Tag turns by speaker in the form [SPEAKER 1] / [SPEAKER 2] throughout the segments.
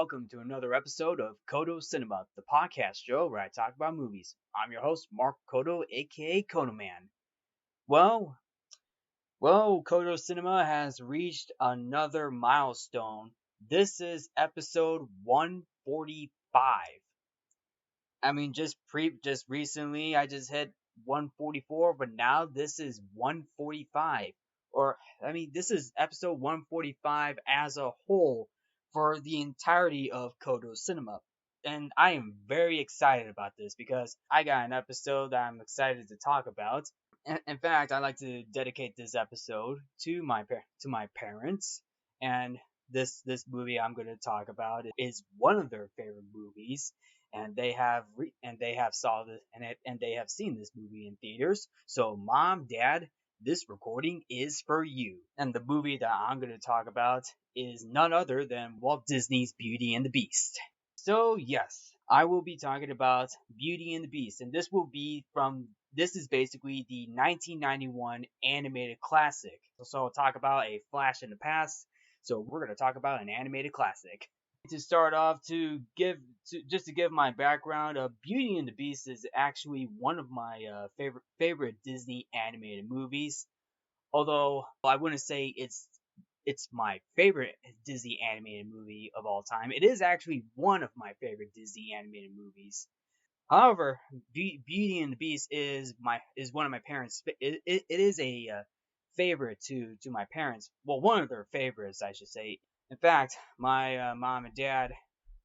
[SPEAKER 1] welcome to another episode of Codo Cinema, the podcast show where I talk about movies. I'm your host, Mark Codo, aka Codoman. Well, Codo Cinema has reached another milestone. This is episode 145. Just recently I just hit 144, but now this is 145. This is episode 145 as a whole for the entirety of Kodo Cinema. And I am very excited about this because I got an episode that I'm excited to talk about. In fact, I'd like to dedicate this episode to my parents, and this movie I'm going to talk about is one of their favorite movies, and they have saw this and they have seen this movie in theaters. So, Mom, Dad, this recording is for you. And the movie that I'm going to talk about is none other than Walt Disney's Beauty and the Beast. So, yes, I will be talking about Beauty and the Beast, and this is basically the 1991 animated classic. So I'll talk about a flash in the past. So we're going to talk about an animated classic. To start off, just to give my background, Beauty and the Beast is actually one of my favorite Disney animated movies. Although I wouldn't say it's my favorite Disney animated movie of all time. It is actually one of my favorite Disney animated movies. However, Beauty and the Beast is one of my parents. It is a favorite to my parents. Well, one of their favorites, I should say. In fact, my mom and dad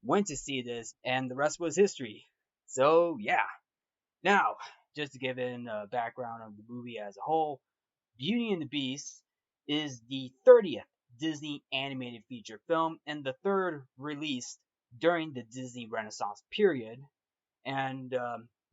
[SPEAKER 1] went to see this, and the rest was history. So yeah. Now, just to give in a background of the movie as a whole, Beauty and the Beast is the 30th Disney animated feature film and the third released during the Disney Renaissance period. And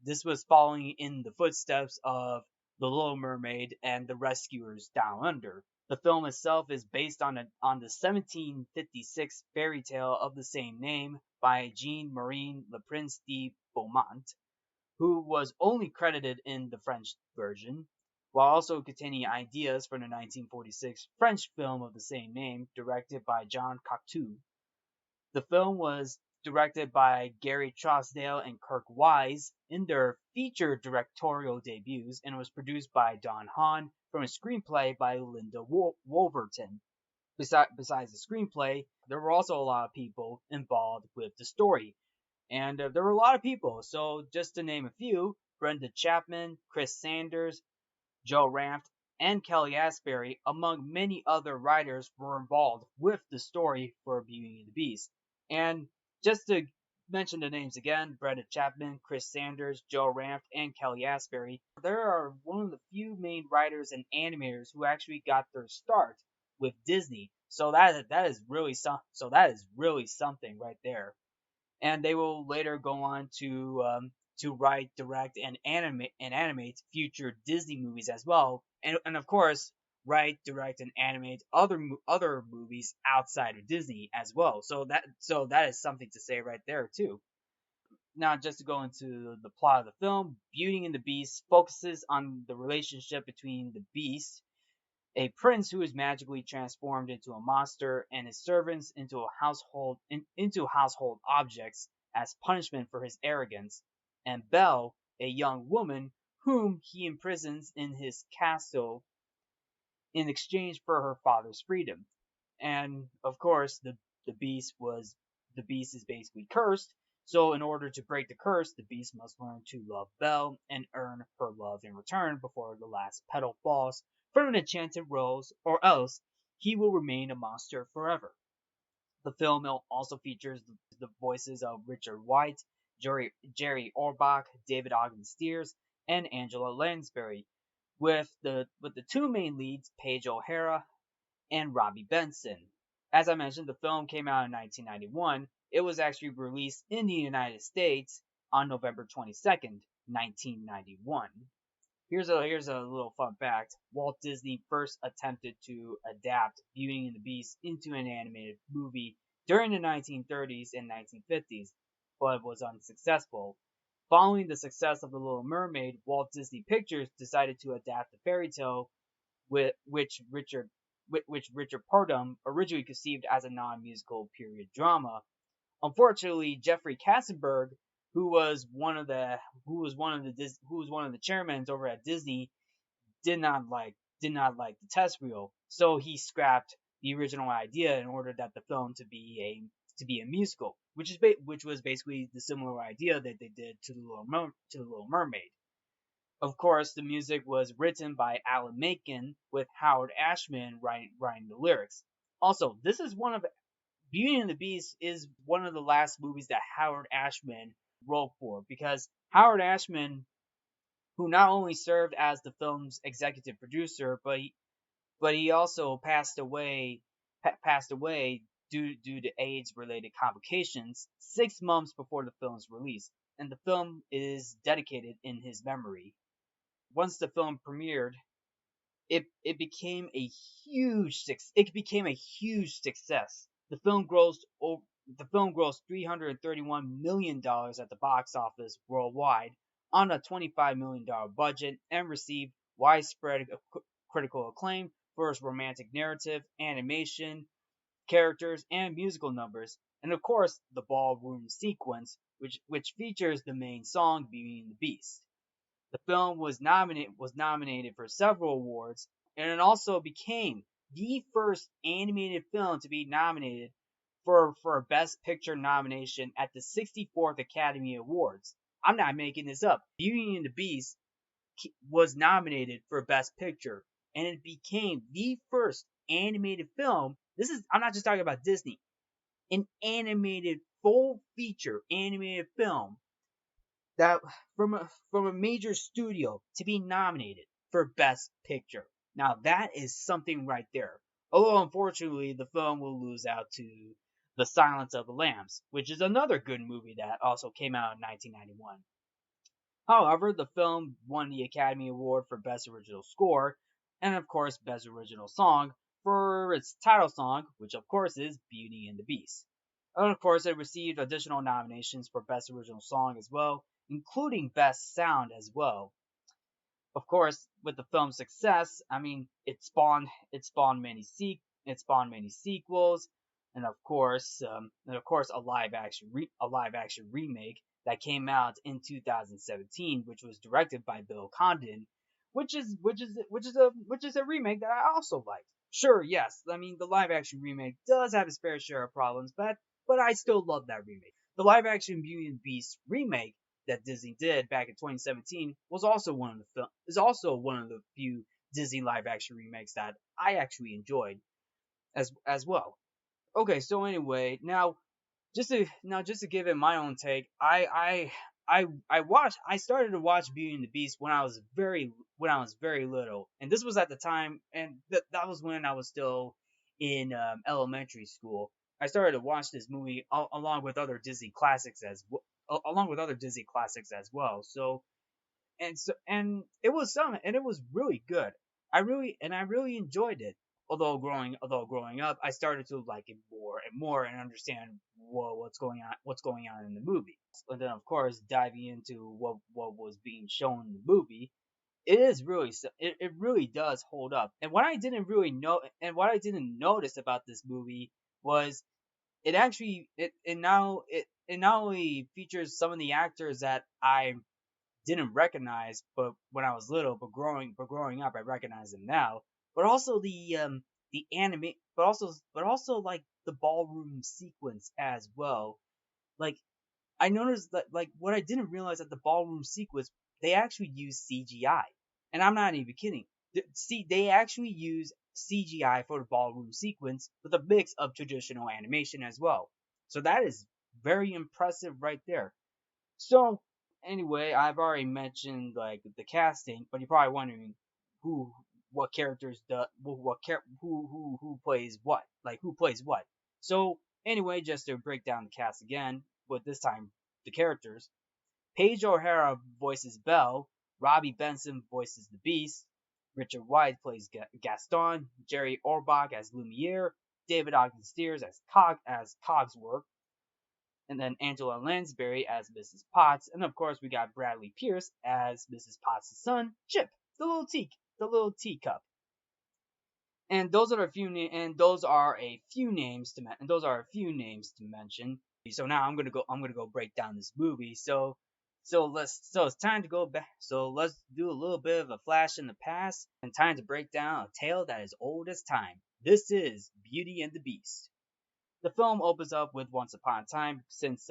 [SPEAKER 1] this was following in the footsteps of The Little Mermaid and The Rescuers Down Under. The film itself is based on the 1756 fairy tale of the same name by Jean-Marie Le Prince de Beaumont, who was only credited in the French version, while also containing ideas from the 1946 French film of the same name, directed by Jean Cocteau. The film was directed by Gary Trousdale and Kirk Wise in their feature directorial debuts, and was produced by Don Hahn from a screenplay by Linda Wolverton. Besides the screenplay, there were also a lot of people involved with the story. And there were a lot of people, so just to name a few, Brenda Chapman, Chris Sanders, Joe Ranft, and Kelly Asbury, among many other writers, were involved with the story for Beauty and the Beast. And just to mention the names again, Brenda Chapman, Chris Sanders, Joe Ranft, and Kelly Asbury, there are one of the few main writers and animators who actually got their start with Disney. So that is really something right there. And they will later go on to write, direct, and animate future Disney movies as well, and of course write, direct, and animate other movies outside of Disney as well. So that is something to say right there too. Now, just to go into the plot of the film, Beauty and the Beast focuses on the relationship between the Beast, a prince who is magically transformed into a monster, and his servants into household objects as punishment for his arrogance, and Belle, a young woman whom he imprisons in his castle in exchange for her father's freedom. And of course, the beast is basically cursed. So in order to break the curse, the beast must learn to love Belle and earn her love in return before the last petal falls from an enchanted rose, or else he will remain a monster forever. The film also features the voices of Richard White, Jerry Orbach, David Ogden Stiers, and Angela Lansbury, with the two main leads, Paige O'Hara and Robbie Benson. As I mentioned, the film came out in 1991. It was actually released in the United States on November 22nd, 1991. Here's a little fun fact. Walt Disney first attempted to adapt Beauty and the Beast into an animated movie during the 1930s and 1950s, but was unsuccessful. Following the success of The Little Mermaid, Walt Disney Pictures decided to adapt the fairy tale, which Richard Purdom originally conceived as a non-musical period drama. Unfortunately, Jeffrey Katzenberg, who was one of the chairmen over at Disney, did not like the test reel, so he scrapped the original idea in order that the film to be a musical, which was basically the similar idea that they did to the Little Mermaid. Of course, the music was written by Alan Menken with Howard Ashman writing the lyrics. Also, this is one of Beauty and the Beast is one of the last movies that Howard Ashman wrote for, because Howard Ashman, who not only served as the film's executive producer, but he also passed away due to AIDS related complications 6 months before the film's release, and the film is dedicated in his memory. Once the film premiered, it became a huge success. The film grossed $331 million at the box office worldwide on a $25 million budget, and received widespread critical acclaim for its romantic narrative, animation, characters, and musical numbers, and of course the ballroom sequence, which features the main song Beauty and the Beast. The film was nominated for several awards, and it also became the first animated film to be nominated for a Best Picture nomination at the 64th Academy Awards. I'm not making this up. Beauty and the Beast was nominated for Best Picture, and it became the first animated film. I'm not just talking about Disney, an animated full feature animated film that from a major studio to be nominated for Best Picture. Now that is something right there. Although unfortunately the film will lose out to The Silence of the Lambs, which is another good movie that also came out in 1991. However, the film won the Academy Award for Best Original Score, and of course Best Original Song for its title song, which of course is Beauty and the Beast. And of course it received additional nominations for Best Original Song as well, including Best Sound as well. Of course, with the film's success, I mean, it spawned many sequels, and of course, a live action remake that came out in 2017, which was directed by Bill Condon, which is a remake that I also liked. Sure, yes, I mean the live action remake does have its fair share of problems, but I still love that remake. The live action Beauty and the Beast remake that Disney did back in 2017 is also one of the few Disney live action remakes that I actually enjoyed as well. Okay, so anyway, just to give it my own take, I started to watch Beauty and the Beast when I was very little, and this was at the time, and that was when I was still in elementary school. I started to watch this movie along with other Disney classics as well. And it was really good. I really enjoyed it. Although growing up, I started to like it more and more and understand what's going on in the movie. And then of course diving into what was being shown in the movie, it really does hold up. And what I didn't notice about this movie was it not only features some of the actors that I didn't recognize, but when I was little, but growing up, I recognize them now. But also the anime, but also like the ballroom sequence as well. Like I noticed that like what I didn't realize at the ballroom sequence, they actually use CGI, and I'm not even kidding. See, they actually use CGI for the ballroom sequence with a mix of traditional animation as well. So that is very impressive right there. So anyway, I've already mentioned like the casting, but you're probably wondering who, what characters, the what char- who plays what, like who plays what. So anyway, just to break down the cast again, but this time the characters. Paige O'Hara voices Belle, Robbie Benson voices the Beast, Richard White plays Gaston, Jerry Orbach as Lumiere, David Ogden Stiers as Cogsworth, and then Angela Lansbury as Mrs. Potts, and of course we got Bradley Pierce as Mrs. Potts' son, Chip, the little teacup. And those are a few names to mention. So now I'm gonna go break down this movie. So it's time to go back. So let's do a little bit of a flash in the past and time to break down a tale that is old as time. This is Beauty and the Beast. The film opens up with Once Upon a Time, since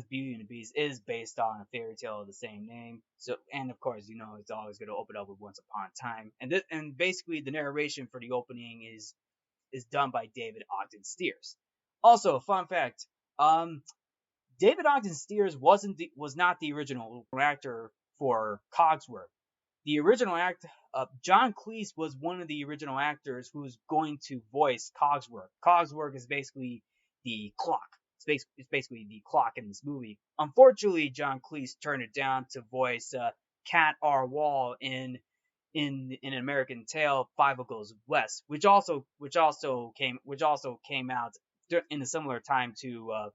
[SPEAKER 1] Beauty and the Beast is based on a fairy tale of the same name. So, and of course, it's always going to open up with Once Upon a Time, and basically the narration for the opening is done by David Ogden Stiers. Also, fun fact: David Ogden Stiers was not the original actor for Cogsworth. The original actor, John Cleese, was one of the original actors who was going to voice Cogsworth. Cogsworth is basically the clock. It's basically the clock in this movie. Unfortunately, John Cleese turned it down to voice Cat R. Wall in an American Tale, Five Goes West, which also came out in a similar time to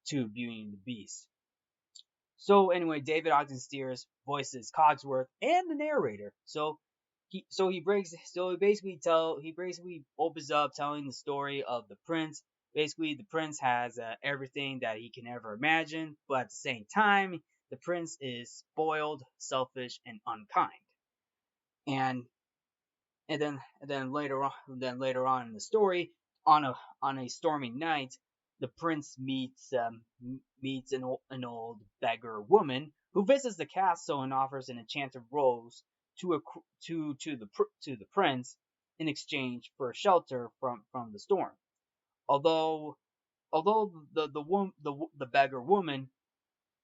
[SPEAKER 1] Beauty and the Beast. So anyway, David Ogden Stiers voices Cogsworth and the narrator. He basically opens up telling the story of the prince. Basically, the prince has everything that he can ever imagine, but at the same time, the prince is spoiled, selfish, and unkind. And and then later on in the story, on a stormy night, the prince meets an old beggar woman who visits the castle and offers an enchanted rose to a to the prince in exchange for shelter from the storm. Although although the beggar woman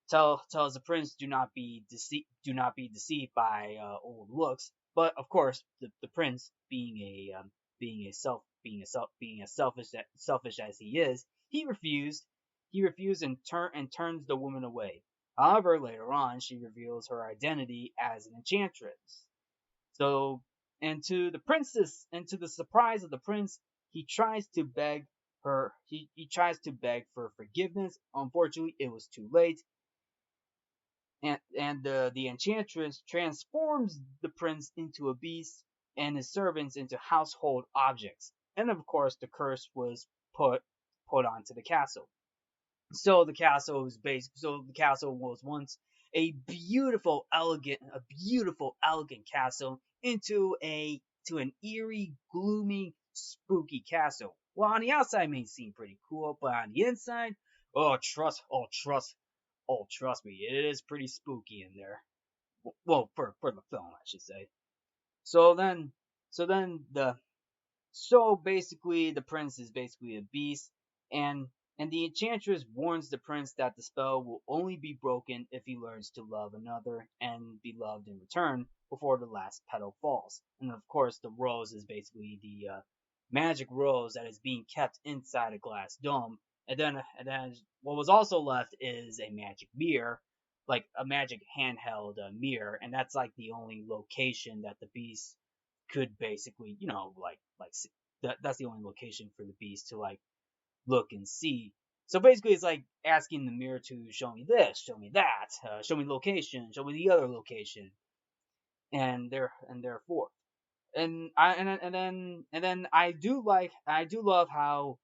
[SPEAKER 1] tells the prince do not be deceived by old looks. But of course, the prince, being as selfish as he is, he refused and turns the woman away. However, later on, she reveals her identity as an enchantress. So, and to the surprise of the prince, he tries to beg for forgiveness. Unfortunately, it was too late, and the enchantress transforms the prince into a beast and his servants into household objects. And of course, the curse was put onto the castle. So the castle was once a beautiful, elegant castle to an eerie, gloomy, spooky castle. Well, on the outside it may seem pretty cool, but on the inside, trust me, it is pretty spooky in there. Well, for the film, I should say. So then, so then the so basically, the prince is basically a beast, and and the enchantress warns the prince that the spell will only be broken if he learns to love another and be loved in return before the last petal falls. And of course, the rose is basically the magic rose that is being kept inside a glass dome. And then what was also left is a magic mirror, like a magic handheld mirror, and that's like the only location that the beast could basically, that's the only location for the beast to like look and see. So basically, it's like asking the mirror to show me this, show me that, show me location, show me the other location, and therefore, and then I do love how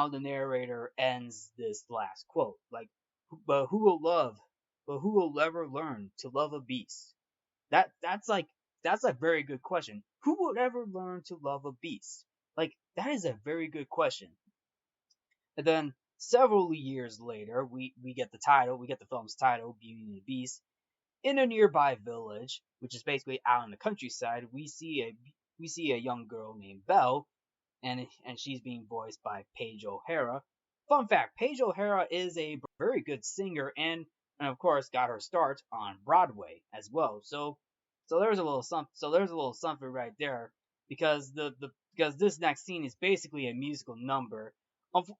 [SPEAKER 1] the narrator ends this last quote, like, but who will love, but who will ever learn to love a beast? That's a very good question. Who would ever learn to love a beast? Like, that is a very good question. And then several years later, we get the film's title, Beauty and the Beast. In a nearby village, which is basically out in the countryside, we see a young girl named Belle, and she's being voiced by Paige O'Hara. Fun fact: Paige O'Hara is a very good singer, and of course got her start on Broadway as well. So there's a little something. So there's a little something right there, because this next scene is basically a musical number.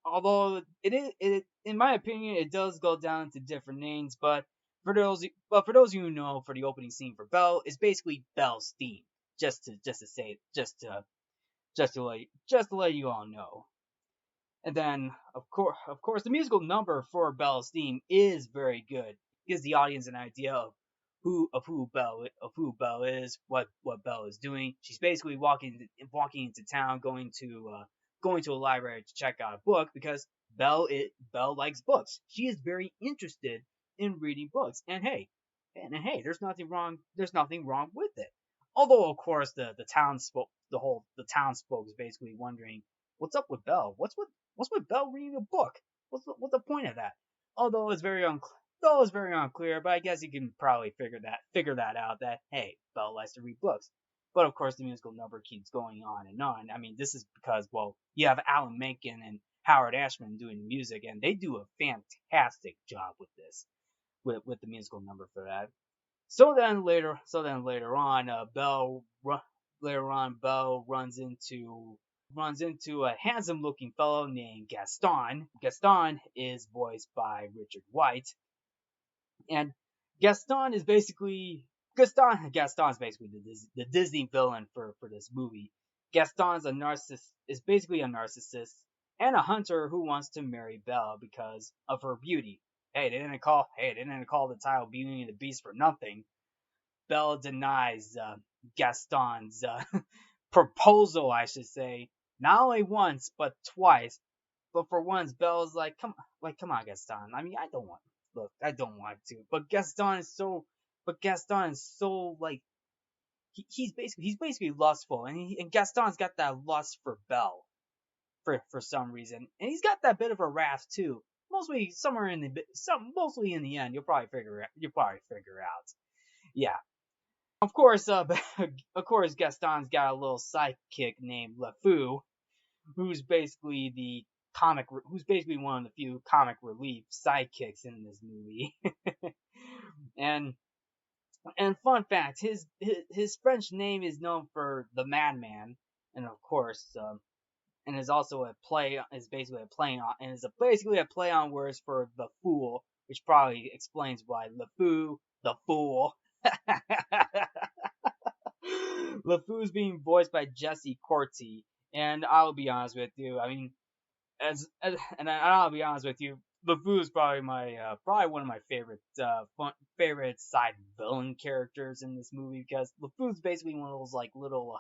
[SPEAKER 1] Although in my opinion, it does go down to different names, but for those of you who know, for the opening scene for Belle, it's basically Belle's theme. Just to let you all know. And then, of course, the musical number for Belle's theme is very good. Gives the audience an idea of who Belle is, what Belle is doing. She's basically walking into town, going to a library to check out a book, Belle likes books. She is very interested in reading books, and hey, there's nothing wrong with it. Although, of course, the townsfolk is basically wondering what's up with Belle. What's with Belle reading a book? What's the point of that? Although it's very unclear. Though it's very unclear, but I guess you can probably figure that out. That hey, Belle likes to read books. But of course, the musical number keeps going on and on. I mean, this is because, well, you have Alan Menken and Howard Ashman doing the music, and they do a fantastic job with this, with the musical number for that. So then later on, Belle runs into a handsome-looking fellow named Gaston. Gaston is voiced by Richard White, and Gaston's basically the Disney villain for this movie. Gaston's a narcissist is basically a narcissist and a hunter who wants to marry Belle because of her beauty. Hey, they didn't call the title Beauty and the Beast for nothing. Belle denies Gaston's proposal, I should say, not only once but twice. But for once, Belle's come on, Gaston. I mean, I don't want to. But Gaston is so like he's basically lustful, and Gaston's got that lust for Belle for some reason, and he's got that bit of a wrath too. Mostly in the end, you'll probably figure out. Yeah, of course, Gaston's got a little sidekick named LeFou, who's basically one of the few comic relief sidekicks in this movie. and and fun fact, his French name is known for the Madman, and of course, and is also basically a play on words for the Fool, which probably explains why LeFou the Fool. LeFou's being voiced by Jesse Corti, and I'll be honest with you. I mean, I'll be honest with you, LeFou is probably one of my favorite side villain characters in this movie because LeFou's basically one of those like little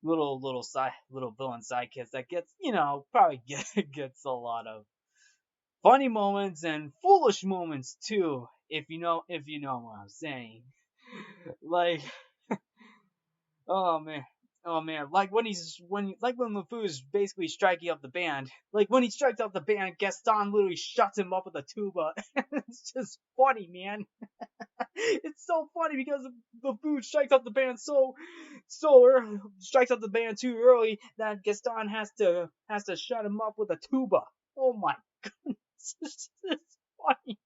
[SPEAKER 1] villain sidekicks that gets a lot of funny moments and foolish moments too, if you know what I'm saying. Like, oh man. Oh man, like when LeFou is basically striking up the band. Like when he strikes up the band, Gaston literally shuts him up with a tuba. It's just funny, man. It's so funny because LeFou strikes up the band too early that Gaston has to shut him up with a tuba. Oh my goodness, it's just funny.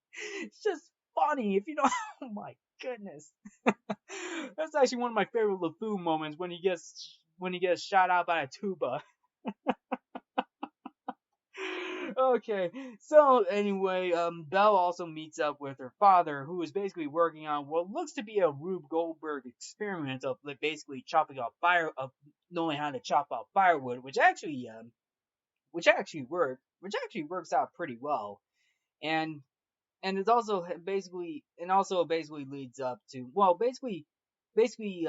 [SPEAKER 1] It's just funny if you know. Oh my goodness. That's actually one of my favorite LeFou moments when he gets shot out by a tuba. Okay, so anyway, Belle also meets up with her father, who is basically working on what looks to be a Rube Goldberg experiment of basically knowing how to chop up firewood, which actually works out pretty well, and and it also basically leads up to basically basically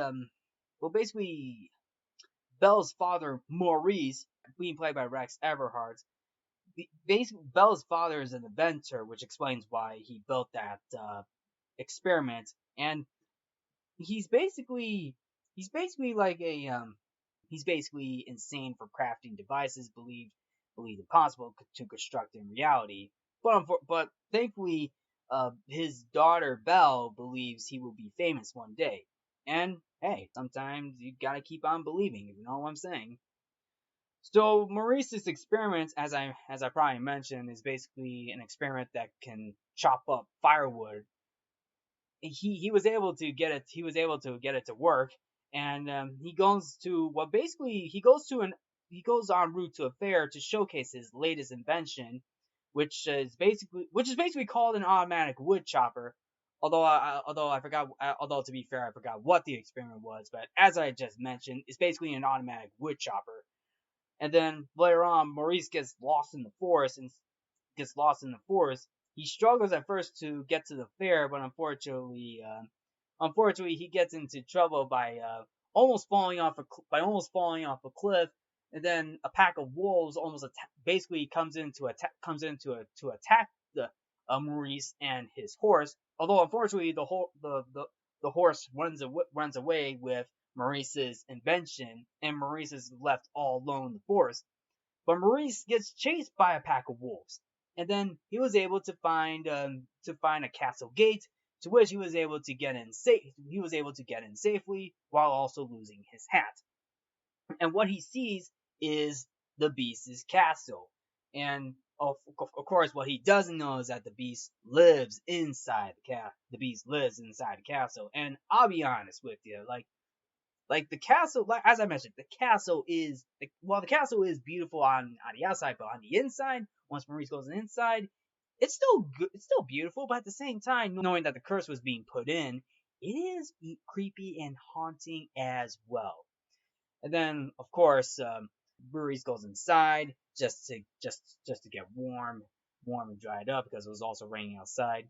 [SPEAKER 1] Belle's father Maurice, being played by Rex Everhart. Basically, Bell's father is an inventor, which explains why he built that experiment. And he's basically he's basically like a he's basically insane for crafting devices believed impossible to construct in reality. But thankfully, his daughter Belle believes he will be famous one day. And hey, sometimes you gotta keep on believing, if you know what I'm saying. So Maurice's experiment, as I probably mentioned, is basically an experiment that can chop up firewood. He was able to get it to work, and he goes en route to a fair to showcase his latest invention, which is basically called an automatic wood chopper. Although to be fair, I forgot what the experiment was, but as I just mentioned, it's basically an automatic wood chopper. And then later on, Maurice gets lost in the forest. He struggles at first to get to the fair, but unfortunately, he gets into trouble by almost falling off a cliff, and then a pack of wolves basically to attack the Maurice and his horse. Although unfortunately the horse runs away with Maurice's invention, and Maurice is left all alone in the forest. But Maurice gets chased by a pack of wolves, and then he was able to find a castle gate, to which he was able to get in safe. He was able to get in safely while also losing his hat. And what he sees is the beast's castle. And of course, what he doesn't know is that the beast lives inside the beast lives inside the castle. And I'll be honest with you, like the castle, like as I mentioned, the castle is beautiful on the outside, but on the inside, once Maurice goes inside, it's still good, it's still beautiful. But at the same time, knowing that the curse was being put in, it is creepy and haunting as well. And then, of course, Maurice goes inside just to get warm and dried up because it was also raining outside.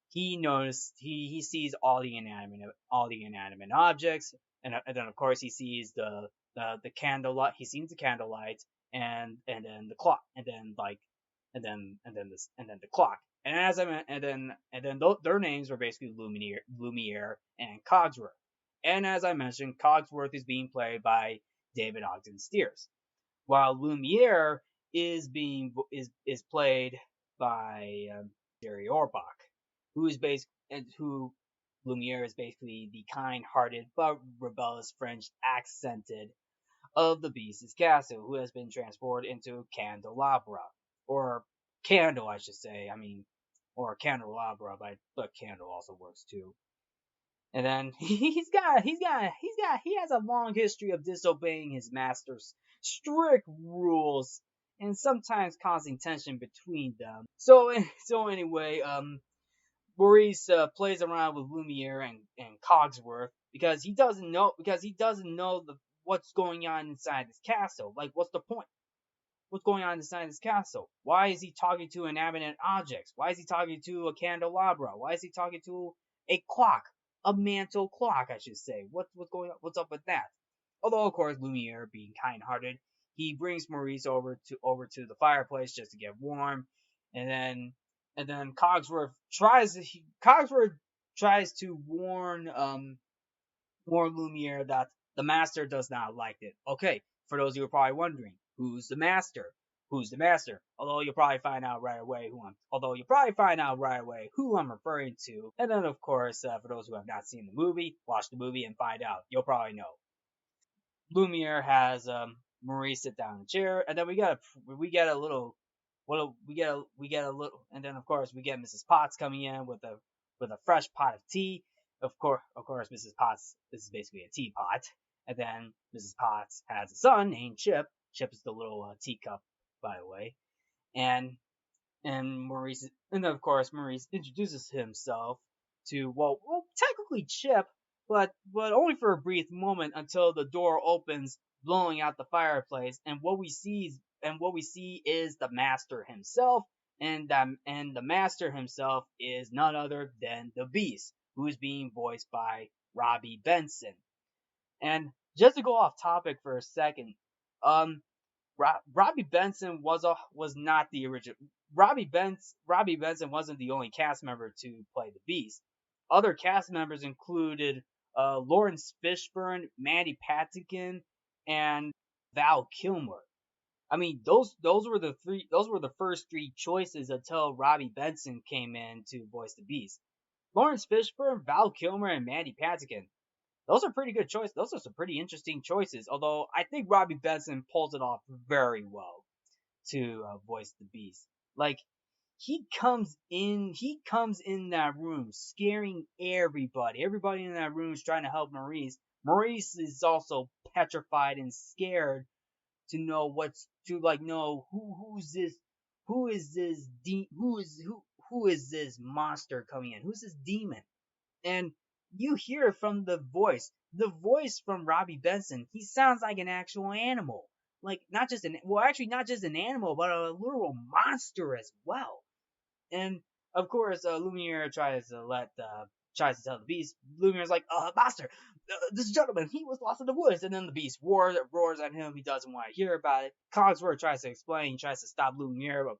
[SPEAKER 1] He sees all the inanimate objects, and then of course he sees the candlelight. He sees the candlelight and then the clock, and then the clock. And as I meant, and then their names were basically Lumiere and Cogsworth. And as I mentioned, Cogsworth is being played by David Ogden Stiers, while Lumiere is played by Jerry Orbach, who Lumiere is basically the kind-hearted but rebellious French accented of the Beast's castle, who has been transported into Candelabra, or Candle, I should say. I mean, or Candelabra, but Candle also works too. And then he has a long history of disobeying his master's strict rules and sometimes causing tension between them. So anyway, Maurice plays around with Lumiere and Cogsworth because he doesn't know what's going on inside this castle. Like, what's the point? What's going on inside this castle? Why is he talking to inanimate objects? Why is he talking to a candelabra? Why is he talking to a clock? A mantle clock, I should say. What's going on? What's up with that? Although, of course, Lumiere, being kind-hearted, he brings Maurice over to the fireplace just to get warm, and then Cogsworth tries to warn Lumiere that the master does not like it. Okay, for those of you who are probably wondering, who's the master? Who's the master? Although you'll probably find out right away who I'm referring to. And then, of course, for those who have not seen the movie, watch the movie and find out. You'll probably know. Lumiere has Maurice sit down in a chair, and then we get a little, and then of course we get Mrs. Potts coming in with a fresh pot of tea. Of course, Mrs. Potts. This is basically a teapot, and then Mrs. Potts has a son named Chip. Chip is the little teacup, by the way, and Maurice, and then of course Maurice introduces himself to technically Chip, but only for a brief moment until the door opens, blowing out the fireplace, and what we see is the master himself, and the master himself is none other than the Beast, who is being voiced by Robbie Benson. And just to go off topic for a second, Robbie Benson was not the original. Robbie Benson wasn't the only cast member to play the Beast. Other cast members included Lawrence Fishburne, Mandy Patinkin, and Val Kilmer. I mean, those were the first three choices until Robbie Benson came in to voice the Beast. Lawrence Fishburne, Val Kilmer, and Mandy Patinkin. Those are pretty good choices. Those are some pretty interesting choices. Although I think Robbie Benson pulls it off very well to voice the Beast. Like, he comes in that room scaring everybody. Everybody in that room is trying to help Maurice. Maurice is also petrified and scared to know who is this monster coming in? Who's this demon? And you hear it from the voice. The voice from Robbie Benson, he sounds like an actual animal. Like, not just an animal, but a literal monster as well. And Of course, Lumiere tries to tell the Beast. Lumiere's like, Master, this gentleman, he was lost in the woods. And then the Beast roars at him. He doesn't want to hear about it. Cogsworth tries to explain, tries to stop Lumiere, but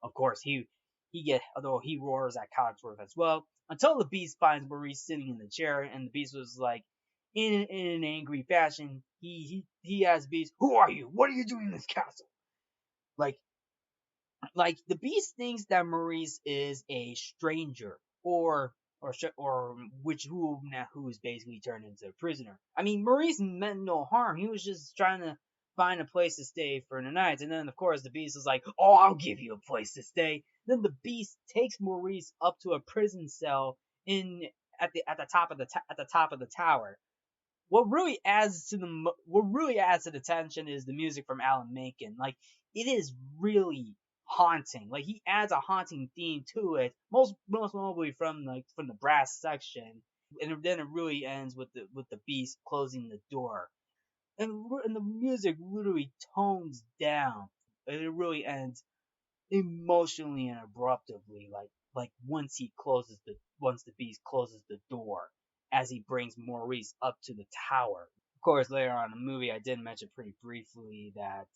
[SPEAKER 1] of course although he roars at Cogsworth as well. Until the Beast finds Maurice sitting in the chair, and the Beast was like, in an angry fashion, he asks Beast, "Who are you? What are you doing in this castle?" Like the Beast thinks that Maurice is a stranger, or who is basically turned into a prisoner. I mean, Maurice meant no harm. He was just trying to find a place to stay for the night. And then, of course, the Beast is like, "Oh, I'll give you a place to stay." Then the Beast takes Maurice up to a prison cell in at the top of the tower. What really adds to the tension is the music from Alan Menken. Like, it is really haunting. Like, he adds a haunting theme to it, most notably from the brass section, and then it really ends with the Beast closing the door, and the music literally tones down, and it really ends emotionally and abruptly, like once the Beast closes the door as he brings Maurice up to the tower. Of course, later on in the movie, I did mention pretty briefly that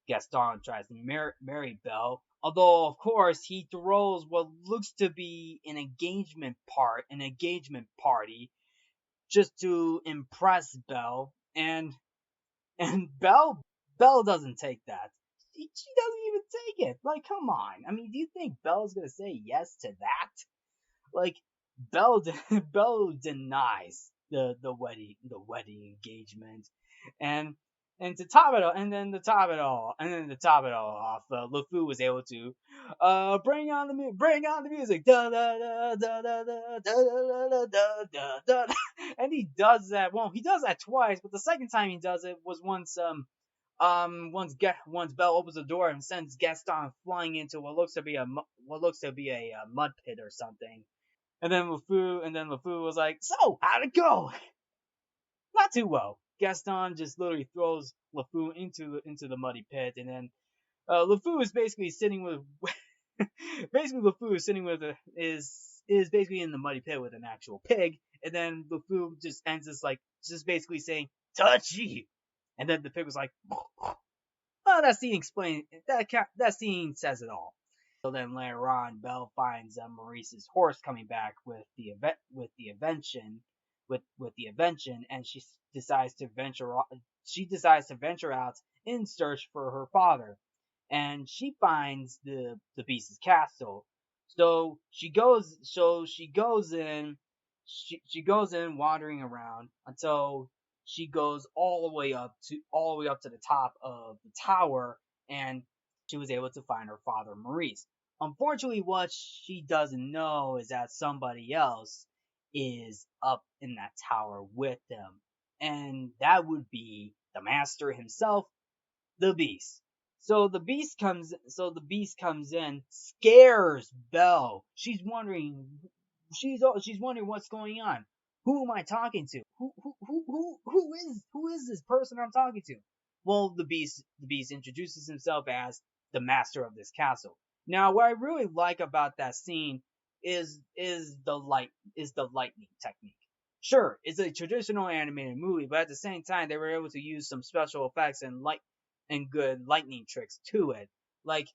[SPEAKER 1] Gaston tries to marry Belle. Although, of course, he throws what looks to be an engagement party, just to impress Belle, and Belle doesn't take that. She doesn't even take it. Like, come on. I mean, do you think Belle's gonna say yes to that? Like, Belle Belle denies the wedding engagement, and to top it all off, LeFou was able to bring on the music, da da da da da da da da da da, and he does that. Well, he does that twice, but the second time he does it was once Belle opens the door and sends Gaston flying into what looks to be a mud pit or something. And then LeFou was like, "So, how'd it go?" Not too well. Gaston just literally throws LeFou into the muddy pit, and then LeFou is basically sitting with basically LeFou is sitting with is basically in the muddy pit with an actual pig, and then LeFou just ends this like just basically saying "touchy," and then the pig was like, "Oh, that scene says it all." So then later on, Belle finds Maurice's horse coming back with the invention, and she decides to venture out in search for her father, and she finds the Beast's castle. She goes in wandering around until she goes all the way up to the top of the tower, and she was able to find her father Maurice. Unfortunately, what she doesn't know is that somebody else is up in that tower with them, and that would be the master himself, the Beast. So the beast comes in, scares Belle. She's wondering what's going on. Who am I talking to? Who is this person I'm talking to? Well, the beast introduces himself as the master of this castle. Now, what I really like about that scene is the lightning technique. Sure, it's a traditional animated movie, but at the same time, they were able to use some special effects and good lightning tricks to it. Like,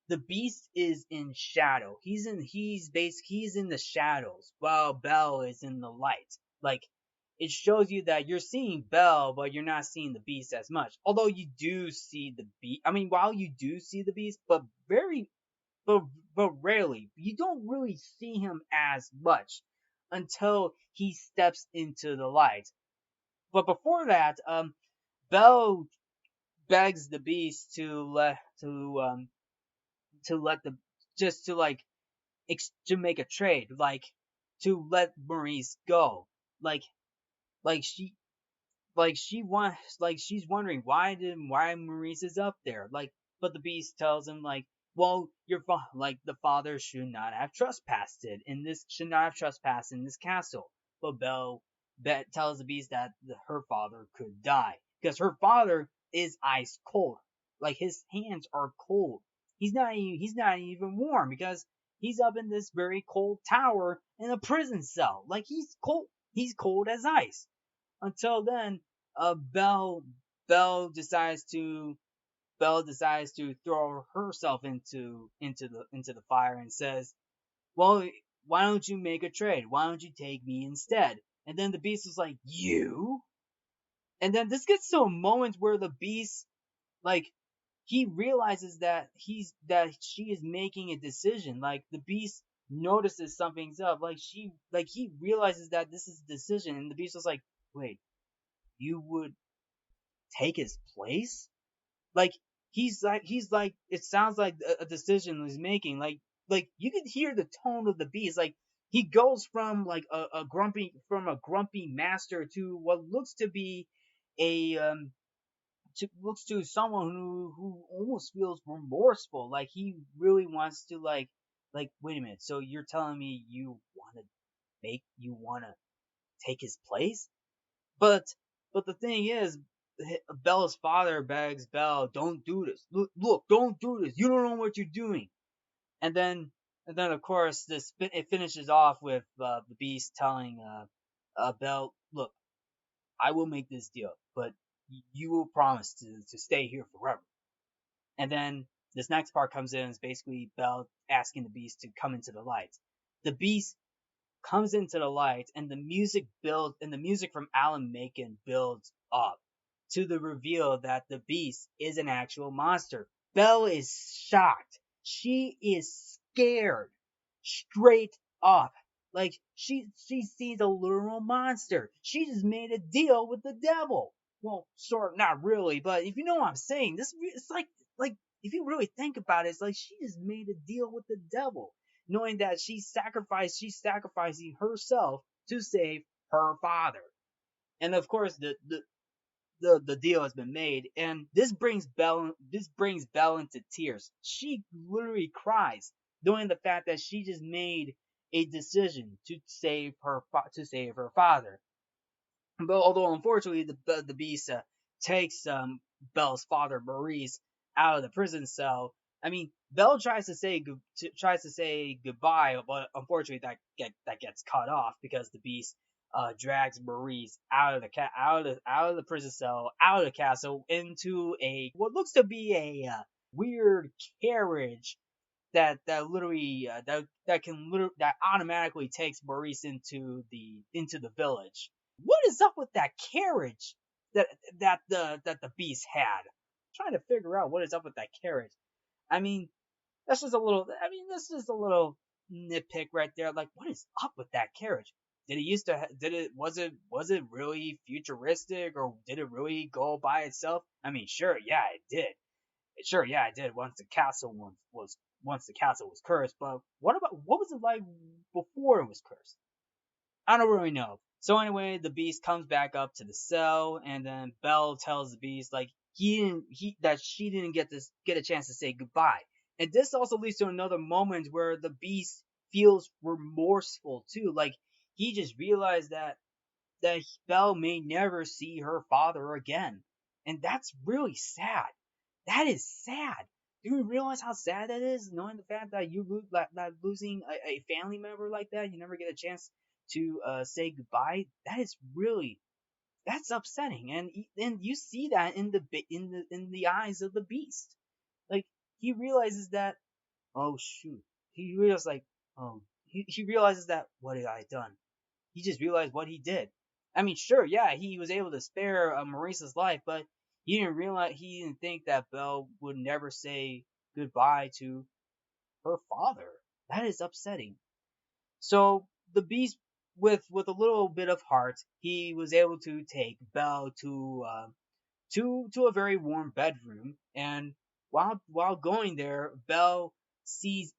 [SPEAKER 1] the Beast is in shadow. He's in the shadows, while Belle is in the light. Like, it shows you that you're seeing Belle, but you're not seeing the Beast as much. Although you do see the Beast. I mean, while you do see the Beast, but but rarely. You don't really see him as much until he steps into the light. But before that, Belle begs the Beast to let the just to like to make a trade, like to let Maurice go. Like like she she's wondering why Maurice is up there. Like, but the Beast tells him like, well, the father should not have trespassed in this castle. But Belle tells the Beast that her father could die because her father is ice cold. Like, his hands are cold. He's not even warm because He's up in this very cold tower in a prison cell. Like he's cold as ice. Until then, Belle decides to Belle decides to throw herself into the fire and says, "Well, why don't you make a trade? Why don't you take me instead?" And then the Beast was like, "You?" And then this gets to a moment where the Beast, like, he realizes that she is making a decision. Like the Beast notices something's up. Like he realizes that this is a decision, and the Beast was like, you would take his place? Like he's like it sounds like a decision he's making. Like you could hear the tone of the Beast. Like he goes from like a grumpy master to what looks to be a looks to someone who almost feels remorseful. Like he really wants to like wait a minute. So you're telling me you want to take his place? But but the thing is, Bella's father begs Belle, "Don't do this. Look, don't do this. You don't know what you're doing." And then and then of course it finishes off with the Beast telling Belle, "Look, I will make this deal, but you will promise to stay here forever." And then this next part comes in, is basically Belle asking the Beast to come into the light. The Beast comes into the light, and the music from Alan Menken builds up to the reveal that the Beast is an actual monster. Belle is shocked. She is scared, straight up. Like she sees a literal monster. She just made a deal with the devil. Well, sort of, not really, but if you know what I'm saying, this it's like if you really think about it, it's like she just made a deal with the devil, knowing that she's sacrificing herself to save her father. And of course, the deal has been made, and this brings Belle into tears. She literally cries, knowing the fact that she just made a decision to save her father. But although unfortunately the Beast takes Belle's father Maurice out of the prison cell. I mean, Belle tries to say goodbye, but unfortunately that gets cut off because the Beast drags Maurice out of the prison cell, out of the castle, into a what looks to be a weird carriage that automatically takes Maurice into the village. What is up with that carriage that the Beast had? I'm trying to figure out what is up with that carriage. I mean, that's just a little nitpick right there. Like, what is up with that carriage? Did it was it really futuristic, or did it really go by itself? I mean, sure, yeah, it did once the castle was cursed. But what was it like before it was cursed? I don't really know. So anyway, the Beast comes back up to the cell, and then Belle tells the Beast like that she didn't get a chance to say goodbye. And this also leads to another moment where the Beast feels remorseful too. Like he just realized that Belle may never see her father again, and that's really sad. That is sad. Do you realize how sad that is, knowing the fact that that losing a family member like that, you never get a chance to say goodbye? That is really that's upsetting, and you see that in the eyes of the Beast. Like he realizes that, oh shoot, he realizes like, oh, he realizes that, what have I done? He just realized what he did. I mean, sure, yeah, he was able to spare Maurice's life, but he didn't think that Belle would never say goodbye to her father. That is upsetting. So the Beast, with a little bit of heart, he was able to take Belle to a very warm bedroom, and while going there, Belle sees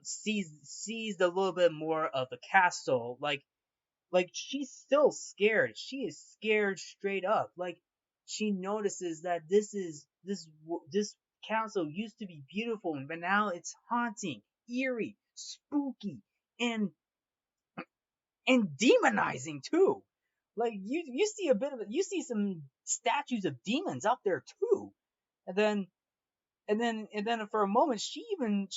[SPEAKER 1] sees a little bit more of the castle. Like she's still scared. She is scared straight up. Like she notices that this castle used to be beautiful, but now it's haunting, eerie, spooky, and demonizing too. Like you see a bit of it. You see some statues of demons up there too. And then for a moment, she even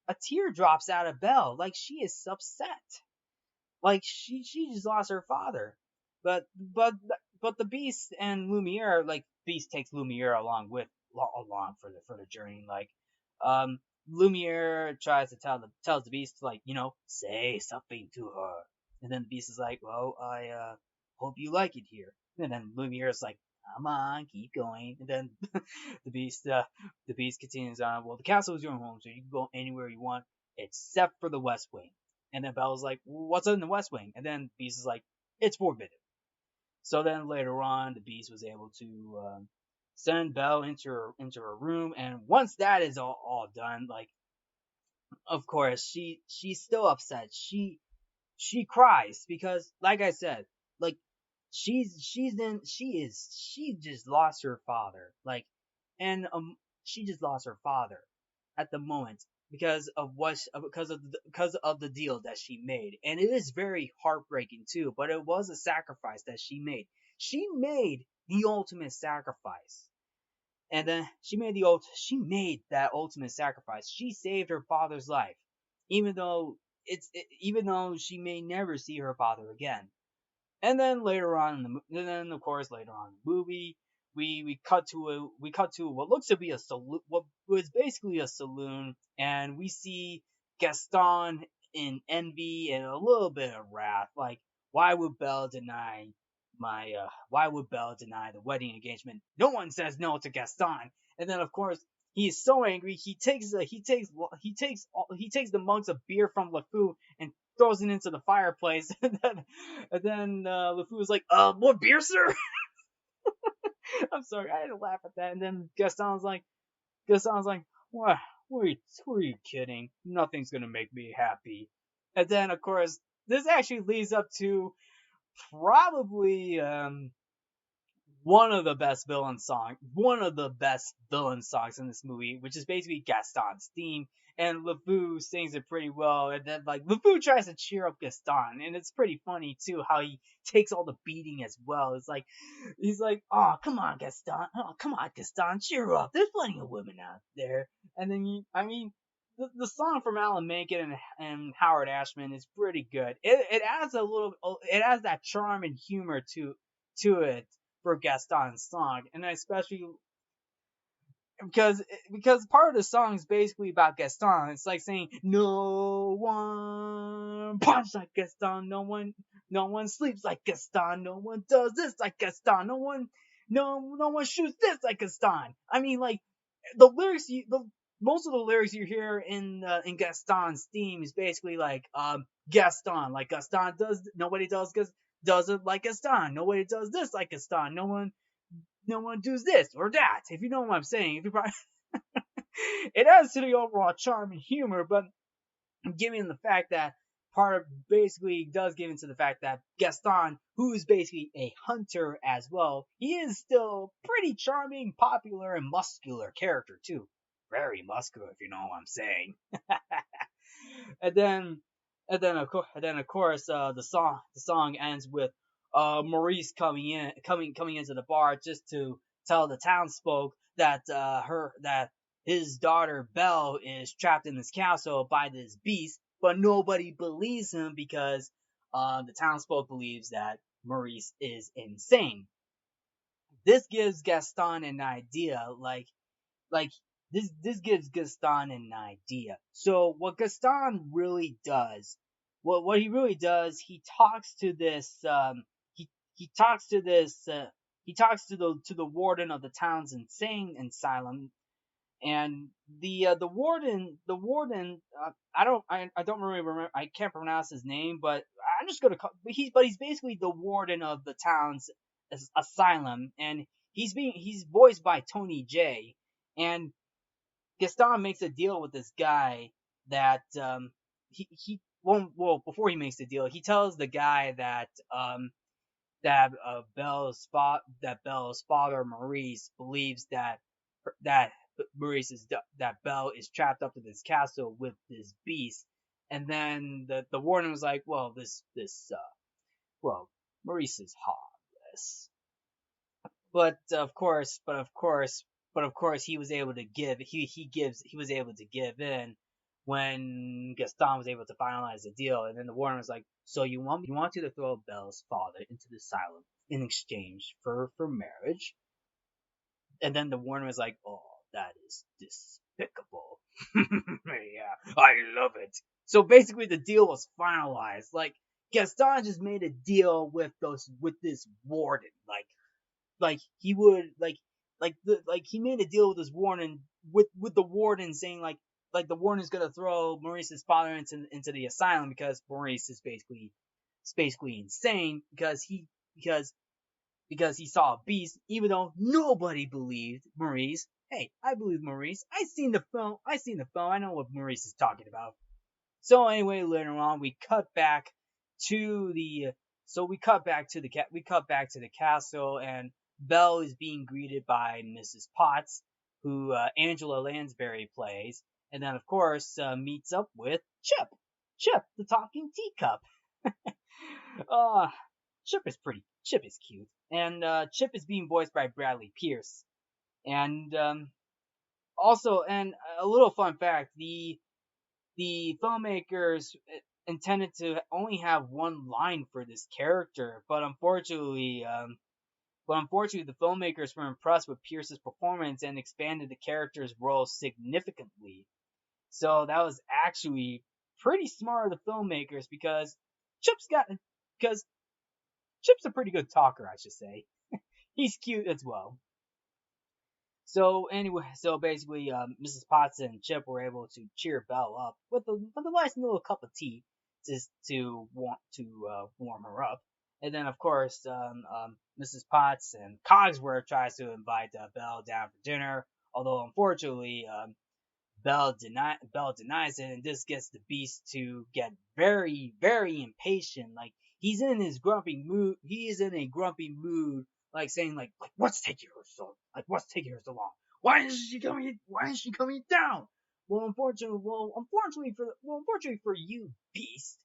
[SPEAKER 1] a tear drops out of Belle. Like she is upset. Like she just lost her father. But but but the Beast and Lumiere, like Beast takes Lumiere along for the journey. Like um Lumiere tries to tells the Beast to, like, say something to her. And then the Beast is like, well, I hope you like it here. And then Lumiere is like, come on, keep going. And then the Beast the Beast continues on, well, the castle is your home, so you can go anywhere you want except for the West Wing. And then Belle's like, what's in the West Wing? And then Beast is like, it's forbidden. So then later on, the Beast was able to send Belle into her room, and once that is all done, like, of course she's still upset. She cries because, like I said, like she just lost her father, like, and she just lost her father at the moment because of the deal that she made, and it is very heartbreaking too. But it was a sacrifice that she made. She made the ultimate sacrifice, and then she made that ultimate sacrifice. She saved her father's life, even though even though she may never see her father again. And then later on, and then of course later on in the movie, we cut to what looks to be a saloon, what was basically a saloon, and we see Gaston in envy and a little bit of wrath. Like, why would Belle deny the wedding engagement? No one says no to Gaston. And then of course he's so angry he takes the mugs of beer from LeFou and throws it into the fireplace. And then LeFou was like, more beer, sir? I'm sorry, I had to laugh at that. And then Gaston's like, what? Who are you kidding? Nothing's gonna make me happy. And then, of course, this actually leads up to probably one of the best villain songs in this movie, which is basically Gaston's theme, and LeFou sings it pretty well. And then, like, LeFou tries to cheer up Gaston, and it's pretty funny too how he takes all the beating as well. It's like he's like, "Oh, come on, Gaston! Oh, come on, Gaston! Cheer up! There's plenty of women out there." And then I mean. The song from Alan Menken and Howard Ashman is pretty good. It adds it adds that charm and humor to it for Gaston's song, and especially because part of the song is basically about Gaston. It's like saying, no one punches like Gaston, no one sleeps like Gaston, no one does this like Gaston, no one shoots this like Gaston. I mean, like, the lyrics most of the lyrics you hear in Gaston's theme is basically like, Gaston, like Gaston nobody does it like Gaston, nobody does this like Gaston, no one does this or that. If you know what I'm saying, it adds to the overall charm and humor, but given the fact that part of basically does give into the fact that Gaston, who is basically a hunter as well, he is still pretty charming, popular, and muscular character too. Very muscular, if you know what I'm saying. and then of course the song ends with Maurice coming into the bar just to tell the townsfolk that his daughter Belle is trapped in this castle by this beast, but nobody believes him because the townsfolk believes that Maurice is insane. This gives Gaston an idea, like this gives Gaston an idea. So what he really does, he talks to this he talks to this he talks to the warden of the town's insane asylum, and the warden, I don't really remember, I can't pronounce his name, but I'm just gonna call he's basically the warden of the town's asylum, and he's voiced by Tony J. And Gaston makes a deal with this guy that before he makes the deal, he tells the guy that Belle's father Maurice believes that that Belle is trapped up in this castle with this beast. And then the warden was like, well, Maurice is harmless. But of course he was able to give in, when Gaston was able to finalize the deal, and then the warden was like, "So you want you to throw Belle's father into the asylum in exchange for marriage?" And then the warden was like, "Oh, that is despicable." Yeah, I love it. So basically, the deal was finalized. Like Gaston just made a deal with this warden. Like he would like he made a deal with this warden with the warden saying like the warden is gonna throw Maurice's father into the asylum because Maurice is basically insane because because he saw a beast, even though nobody believed Maurice. Hey, I believe Maurice. I seen the film. I seen the film. I know what Maurice is talking about. So anyway, later on, we cut back to the we cut back to the castle, and Belle is being greeted by Mrs. Potts, who Angela Lansbury plays, and then of course meets up with Chip, the talking teacup. uh, Chip is cute, and Chip is being voiced by Bradley Pierce, and also, and a little fun fact, the filmmakers intended to only have one line for this character, but unfortunately, the filmmakers were impressed with Pierce's performance and expanded the character's role significantly. So that was actually pretty smart of the filmmakers Chip's got because Chip's a pretty good talker, I should say. He's cute as well. So anyway, so basically, Mrs. Potts and Chip were able to cheer Belle up with a nice little cup of tea, just to warm her up. And then of course, Mrs. Potts and Cogsworth tries to invite Belle down for dinner, although unfortunately, Belle denies it, and this gets the Beast to get very, very impatient. Like he's in his grumpy mood. He is in a grumpy mood, like saying like what's taking her so long? Why isn't she coming? Why isn't she coming down? Unfortunately for you, Beast.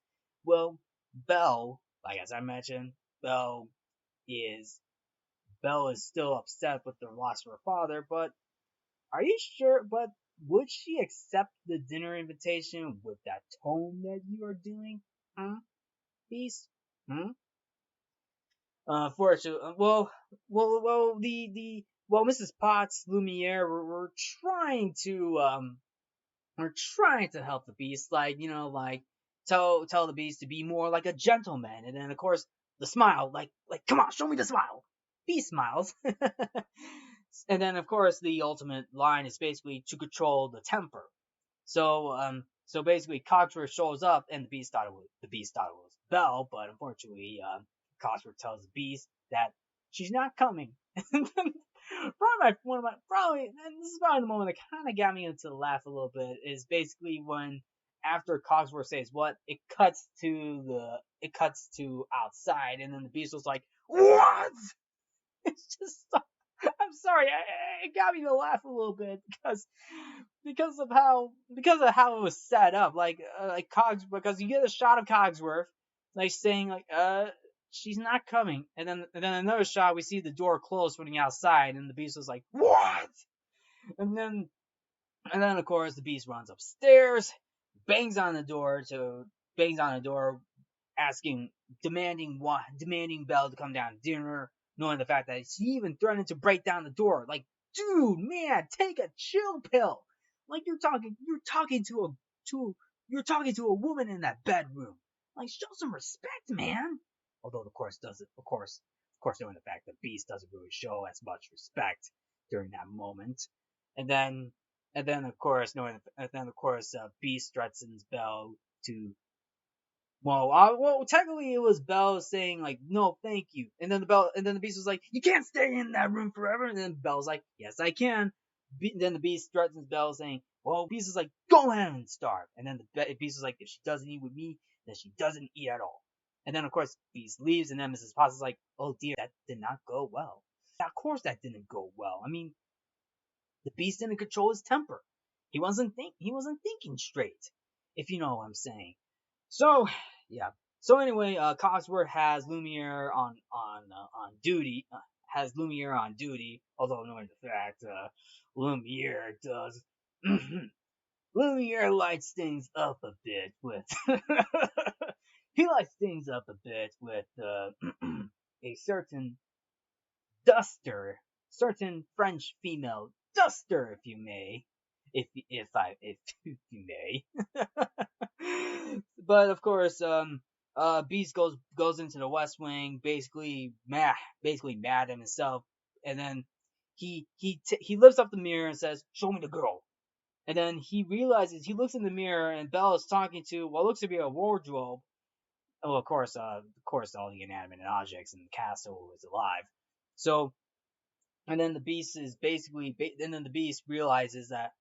[SPEAKER 1] Well, Belle, like as I mentioned, is Belle is still upset with the loss of her father, but are you sure? But would she accept the dinner invitation with that tone that you are doing? Huh? Beast? Hmm? Fortunately, Mrs. Potts, Lumiere were trying to help the Beast, like like tell the Beast to be more like a gentleman, and then of course the smile, like come on, show me the smile. Beast smiles. And then of course the ultimate line is basically to control the temper. So basically Cogsworth shows up, and the Beast thought it was Belle, but unfortunately Cogsworth tells the Beast that she's not coming. And then and this is probably the moment that kind of got me into the laugh a little bit, is basically when after Cogsworth says what, it cuts to outside, and then the Beast was like, what? It's just so, I'm sorry, it got me to laugh a little bit because of how it was set up. Like Cogs, because you get a shot of Cogsworth like saying like she's not coming, and then another shot we see the door close from the outside, and the Beast was like what, and then of course the Beast runs upstairs, bangs on the door to bangs on the door asking, demanding Belle to come down to dinner, knowing the fact that she even threatened to break down the door. Like, dude, man, take a chill pill. Like you're talking to a woman in that bedroom. Like, show some respect, man. Although, of course, knowing the fact that Beast doesn't really show as much respect during that moment, and then Beast threatens Belle to technically it was Belle saying like, "No, thank you," and then the Beast was like, "You can't stay in that room forever." And then Belle's like, "Yes, I can." Then the Beast threatens Belle, saying, "Well," Beast is like, "Go ahead and starve." And then the Beast is like, "If she doesn't eat with me, then she doesn't eat at all." And then of course Beast leaves, and then Mrs. Potts is like, "Oh dear, that did not go well." Of course that didn't go well. I mean, the Beast didn't control his temper. He wasn't thinking straight, if you know what I'm saying. So yeah. So anyway, Cogsworth has Lumiere on duty. Has Lumiere on duty, although knowing the fact Lumiere does Lumiere lights things up a bit with he lights things up a bit with a certain duster, certain French female duster, if you may, if you may. But of course, Beast goes into the West Wing, basically mad at himself, and then he lifts up the mirror and says, "Show me the girl." And then he realizes he looks in the mirror and Belle is talking to what looks to be a wardrobe. Oh, of course, all the inanimate objects in the castle is alive. So and then the beast is basically, and then the beast realizes that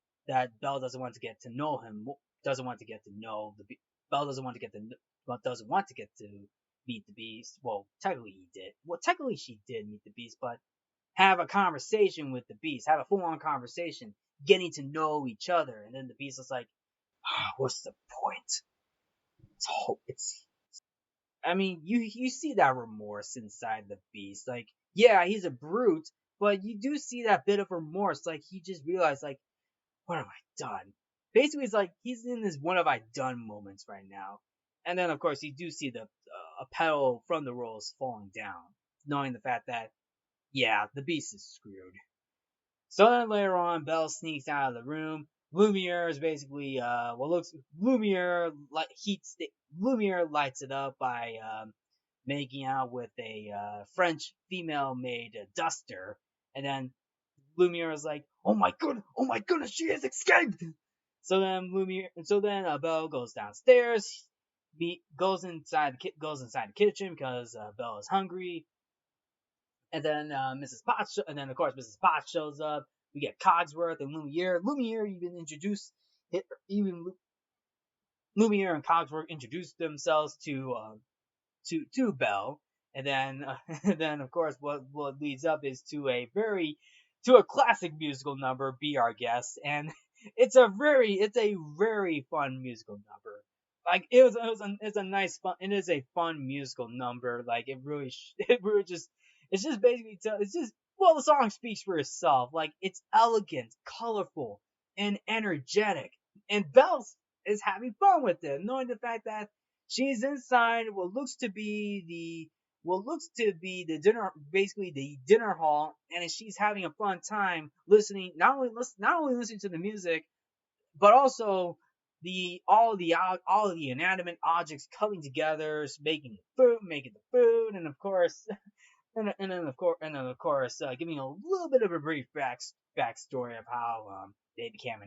[SPEAKER 1] Belle doesn't want to get to know him, doesn't want to get to know the Belle doesn't want to get to, well, doesn't want to get to meet the beast. Well, technically he did. Well, technically she did meet the beast, but have a conversation with the beast, have a full-on conversation, getting to know each other. And then the beast is like, "What's the point? It's I mean, you see that remorse inside the beast. Like, yeah, he's a brute, but you do see that bit of remorse. Like, he just realized, like, what have I done? Basically, it's like he's in this "what have I done" moments right now. And then, of course, you do see the a petal from the rose falling down, knowing the fact that, yeah, the beast is screwed. So then later on, Belle sneaks out of the room. Lumiere is basically what looks Lumiere lights it up by making out with a French female made duster, and then Lumiere is like, oh my goodness, she has escaped. So then Belle goes downstairs, goes inside the kitchen because Belle is hungry, and then and then of course Mrs. Potts shows up. We get Cogsworth and Lumiere. Even Lumiere and Cogsworth introduced themselves to Belle, and then and then of course what leads up is to a classic musical number, "Be Our Guest," and it's a very fun musical number. Like it's a nice fun it is a fun musical number. Like it really just it's just basically it's just well the song speaks for itself. Like it's elegant, colorful, and energetic, and Belle is having fun with it, knowing the fact that she's inside what looks to be the dinner, basically the dinner hall, and she's having a fun time listening, not only listening to the music, but also all the inanimate objects coming together, making the food, and of course, of course, giving a little bit of a brief backstory of how they became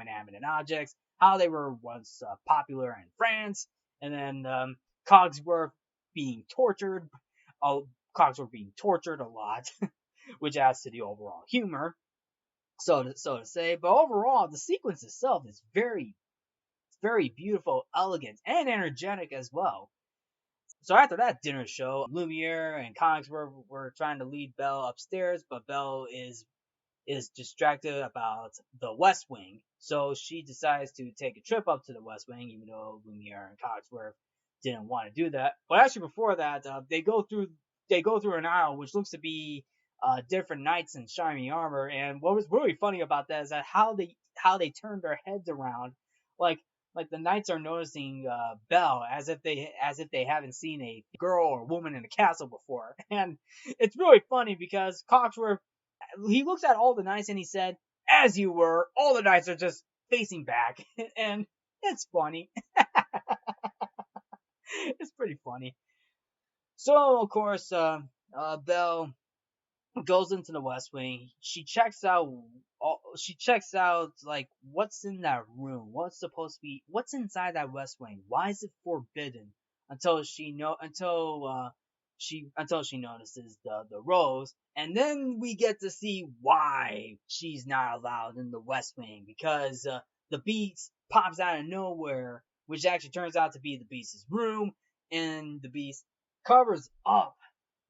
[SPEAKER 1] inanimate objects, how they were once popular in France, and then Cogsworth being tortured, oh, Cogsworth being tortured a lot, which adds to the overall humor, so to say. But overall, the sequence itself is very beautiful, elegant, and energetic as well. So after that dinner show, Lumiere and Cogsworth were trying to lead Belle upstairs, but Belle is distracted about the West Wing, so she decides to take a trip up to the West Wing, even though Lumiere and Cogsworth didn't want to do that. But actually, before that, they go through an aisle which looks to be different knights in shiny armor. And what was really funny about that is that how they turned their heads around, like the knights are noticing Belle as if they haven't seen a girl or woman in a castle before, and it's really funny because Cogsworth he looks at all the knights and he said, "As you were, all the knights are just facing back," and it's funny. It's pretty funny. So of course, Belle goes into the West Wing. She checks out like what's in that room. What's inside that West Wing? Why is it forbidden? Until she notices the rose, and then we get to see why she's not allowed in the West Wing, because the beast pops out of nowhere, which actually turns out to be the beast's room, and the beast covers up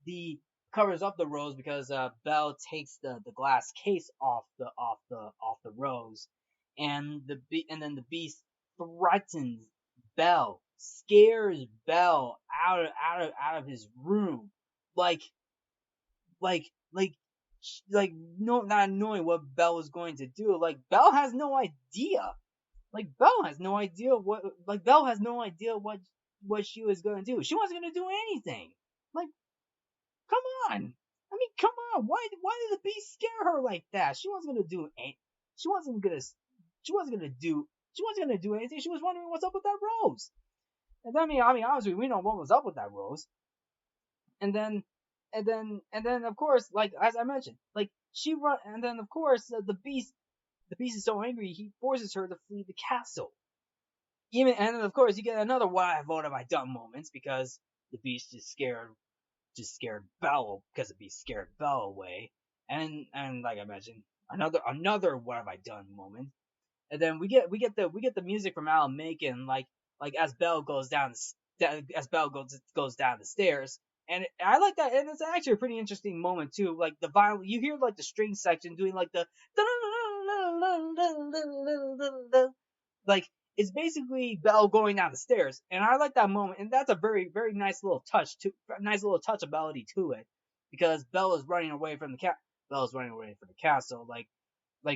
[SPEAKER 1] the the rose because Belle takes the glass case off the rose, and and then the beast threatens Belle, scares Belle out of his room, like like like like no, not knowing what Belle was going to do. Like Belle has no idea. Belle has no idea what she was going to do. She wasn't going to do anything. Like, come on. I mean, come on. Why did the beast scare her like that? She wasn't going to do anything. She wasn't going to she wasn't going to do she wasn't going to do anything. She was wondering what's up with that rose. And then, honestly, we know what was up with that rose. And then, of course, like as I mentioned, like she run, and then of course the beast is so angry he forces her to flee the castle. And then of course you get another what have I done moments because the beast just scared Belle because the beast scared Belle away. And like I mentioned, another what have I done moment. And then we get the music from Alan Menken, like as Belle goes down goes down the stairs. And I like that, and it's actually a pretty interesting moment too. Like the violin, you hear like the string section doing like the like it's basically Belle going down the stairs, and I like that moment, and that's a very very nice little touch of melody to it, because Belle is running away from the castle, like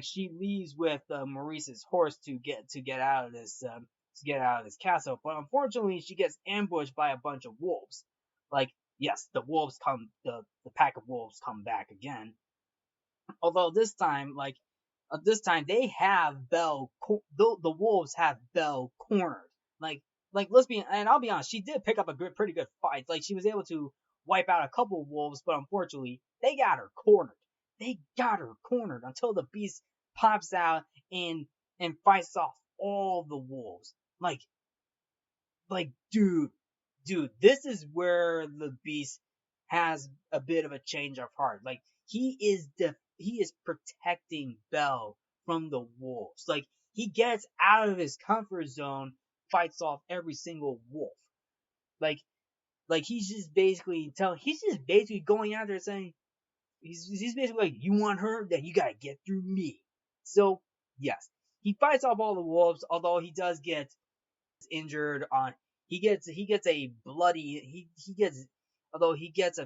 [SPEAKER 1] she leaves with Maurice's horse to get out of this castle, but unfortunately she gets ambushed by a bunch of wolves. Like yes, the pack of wolves come back again, although this time they have the wolves have Belle cornered. Let's be, and I'll be honest, she did pick up a pretty good fight. Like she was able to wipe out a couple of wolves, but unfortunately they got her cornered. They got her cornered until the beast pops out and fights off all the wolves. Dude, this is where the beast has a bit of a change of heart. Like he is protecting Belle from the wolves. Like he gets out of his comfort zone, fights off every single wolf. Like he's just basically going out there saying he's basically like, you want her, then you gotta get through me. So yes, he fights off all the wolves, although he does get injured on he gets a bloody he gets although he gets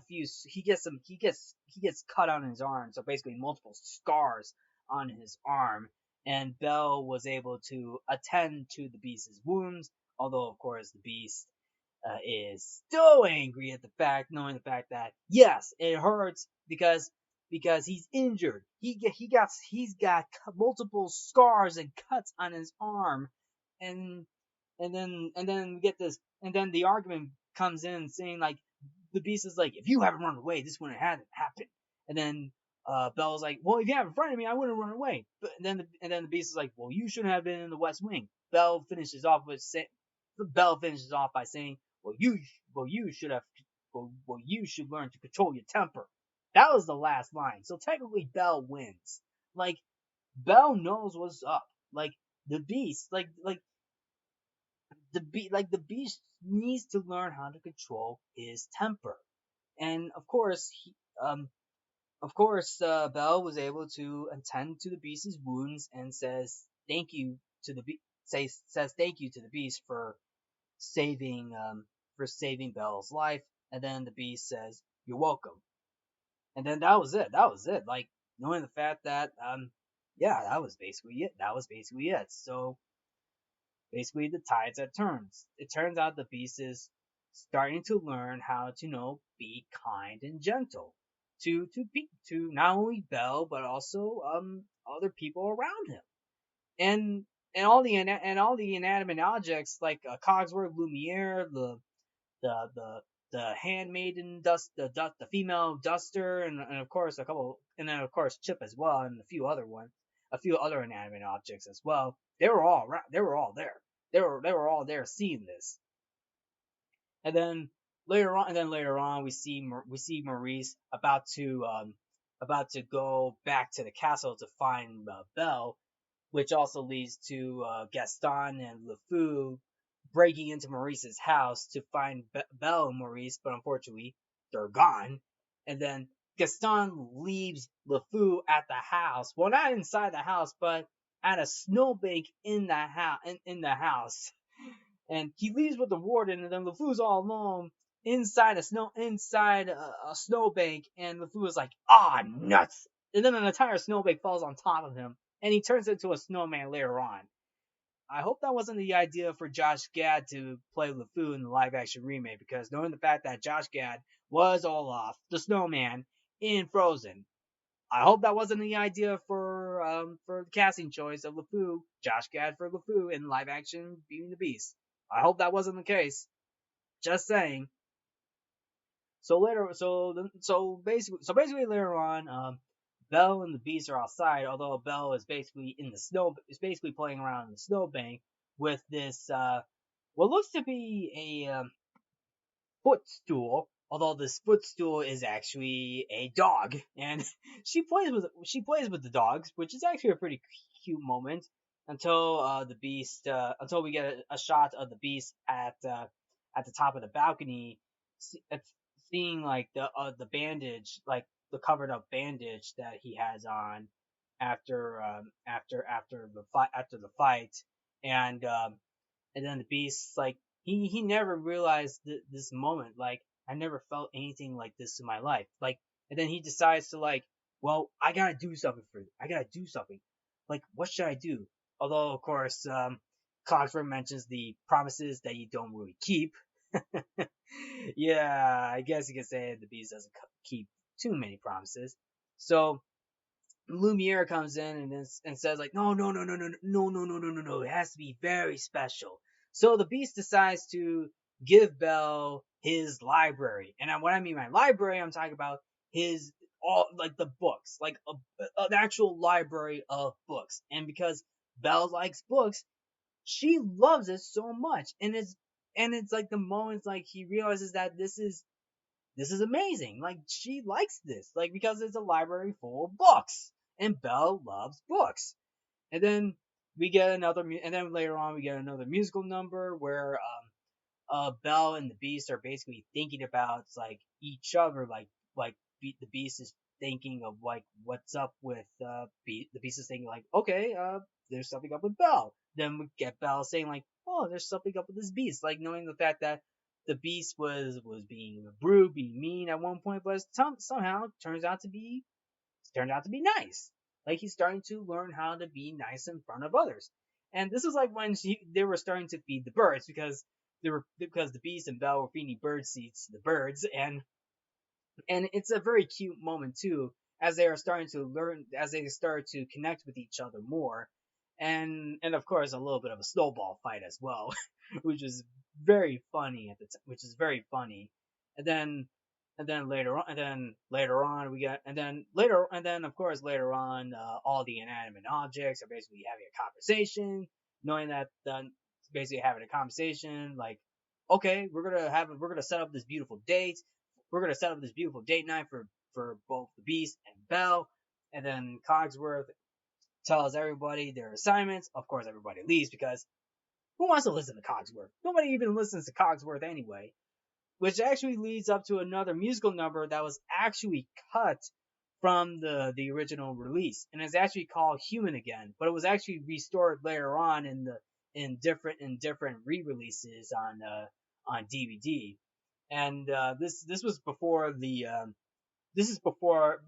[SPEAKER 1] cut on his arm, so basically multiple scars on his arm. And Belle was able to attend to the beast's wounds, although of course the beast is so angry at knowing the fact that yes, it hurts because he's injured. He's got multiple scars and cuts on his arm, and and then we get this, and then the argument comes in saying like the beast is like, if you haven't run away, this wouldn't have happened. And then Belle's like, well, if you have in front of me, I wouldn't run away. But and then the beast is like, well, you shouldn't have been in the West Wing. Belle finishes off by saying, you should learn to control your temper. That was the last line. So technically, Belle wins. Like Belle knows what's up. Like the beast, the beast needs to learn how to control his temper. And of course, Belle was able to attend to the beast's wounds and says thank you to the says thank you to the beast for saving Belle's life. And then the beast says, you're welcome. And then that was it. Like knowing the fact that yeah, that was basically it. So basically the tides have turned. It turns out the beast is starting to learn how to be kind and gentle to not only Belle but also other people around him. And all the inanimate objects like Cogsworth, Lumiere, the handmaiden the female duster, and of course of course Chip as well, and a few other inanimate objects as well. They were all there. They were all there seeing this. And then later on we see Maurice about to go back to the castle to find Belle, which also leads to Gaston and LeFou breaking into Maurice's house to find Belle and Maurice, but unfortunately they're gone. And then Gaston leaves LeFou at the house. Well, not inside the house, but at a snowbank in the house. And he leaves with the warden, and then LeFou's all alone inside a snowbank, and LeFou was like, ah, nuts! And then an entire snowbank falls on top of him, and he turns into a snowman later on. I hope that wasn't the idea for Josh Gad to play LeFou in the live action remake, because knowing the fact that Josh Gad was Olaf, the snowman, in Frozen, I hope that wasn't the idea for the casting choice of LeFou, Josh Gad for LeFou in live action Beauty and the Beast. I hope that wasn't the case. Just saying. So basically later on, Belle and the Beast are outside. Although Belle is basically in the snow, is basically playing around in the snowbank with this what looks to be a footstool. Although this footstool is actually a dog, and she plays with the dogs, which is actually a pretty cute moment until the beast until we get a shot of the beast at the top of the balcony, seeing like the bandage, like the covered up bandage that he has on after the fight, and and then the beast, like, he never realized this moment, like, I never felt anything like this in my life, like, and then he decides to, like, well, I gotta do something, like, what should I do? Although of course, Cogsworth mentions the promises that you don't really keep. Yeah, I guess you could say the beast doesn't keep too many promises. So Lumiere comes in and says, like, no, no, no, no, no, no, no, no, no, no, no, it has to be very special. So the Beast decides to give Belle his library, and what I mean by library, I'm talking about his all, like, the books, like an actual library of books. And because Belle likes books, she loves it so much, and it's like the moments, like, he realizes that this is amazing. Like, she likes this, like, because it's a library full of books, and Belle loves books. And then and then later on we get another musical number where Belle and the Beast are basically thinking about, like, each other, like the Beast is thinking of, like, what's up with the Beast is thinking, like, okay, there's something up with Belle. Then we get Belle saying, like, oh, there's something up with this Beast, like, knowing the fact that the Beast was being rude, being mean at one point, but somehow turned out to be nice. Like, he's starting to learn how to be nice in front of others. And this is like when they were starting to feed the birds, because the Beast and Belle were feeding bird seeds to the birds, and it's a very cute moment too, as they are starting to learn, as they start to connect with each other more, and of course a little bit of a snowball fight as well, which is very funny at the which is very funny. And then later on we get and then of course later on, all the inanimate objects are basically having a conversation, knowing that basically having a conversation, like, okay, we're gonna set up this beautiful date, night for both the Beast and Belle. And then Cogsworth tells everybody their assignments. Of course, everybody leaves, because who wants to listen to Cogsworth? Nobody even listens to Cogsworth anyway. Which actually leads up to another musical number that was actually cut from the original release, and it's actually called Human Again, but it was actually restored later on in different re-releases on DVD. And this was before this is before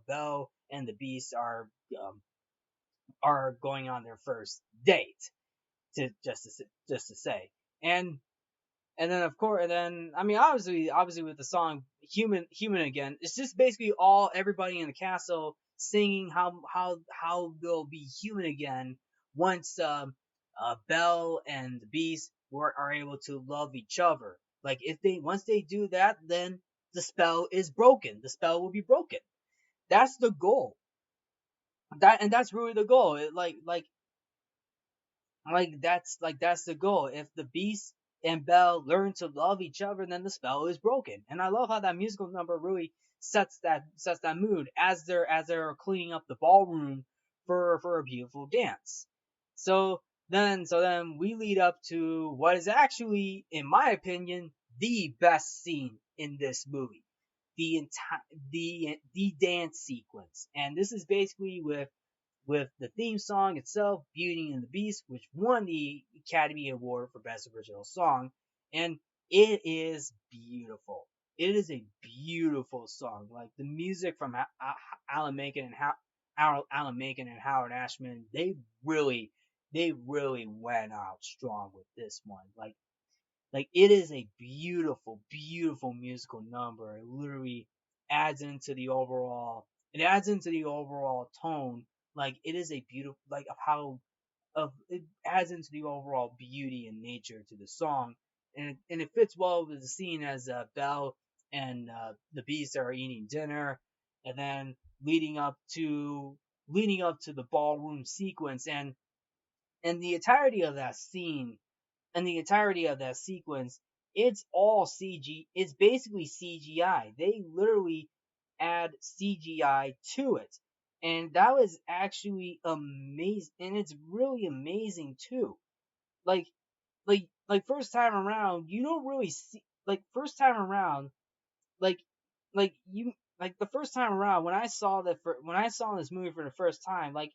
[SPEAKER 1] Belle and the Beast are going on their first date, to just to say. And then of course, and then, I mean, obviously with the song Human Again, it's just basically all everybody in the castle singing how they'll be human again once Belle and the Beast are able to love each other. Like, if they once they do that, then the spell is broken. The spell will be broken. That's the goal. That's really the goal. That's the goal. If the Beast and Belle learn to love each other, then the spell is broken. And I love how that musical number really sets that mood as they're cleaning up the ballroom for a beautiful dance. So then we lead up to what is actually, in my opinion, the best scene in this movie. The entire the dance sequence. And this is basically with the theme song itself, Beauty and the Beast, which won the Academy Award for Best Original Song. And It is beautiful. It is a beautiful song. Like the music from Alan Menken and Alan Menken and Howard Ashman, they really went out strong with this one. Like it is a beautiful, beautiful musical number. It literally adds into the overall. It adds into the overall tone. Like it is a beautiful, like of how of it adds into the overall beauty and nature to the song, and it fits well with the scene as Belle and the Beast are eating dinner, and then leading up to the ballroom sequence, and the entirety of that scene and the entirety of that sequence, it's all CG. It's basically CGI. They literally add CGI to it, and that was actually amazing. And it's really amazing too. Like, first time around, you don't really see. Like first time around, like like you like the first time around when I saw when I saw this movie for the first time, like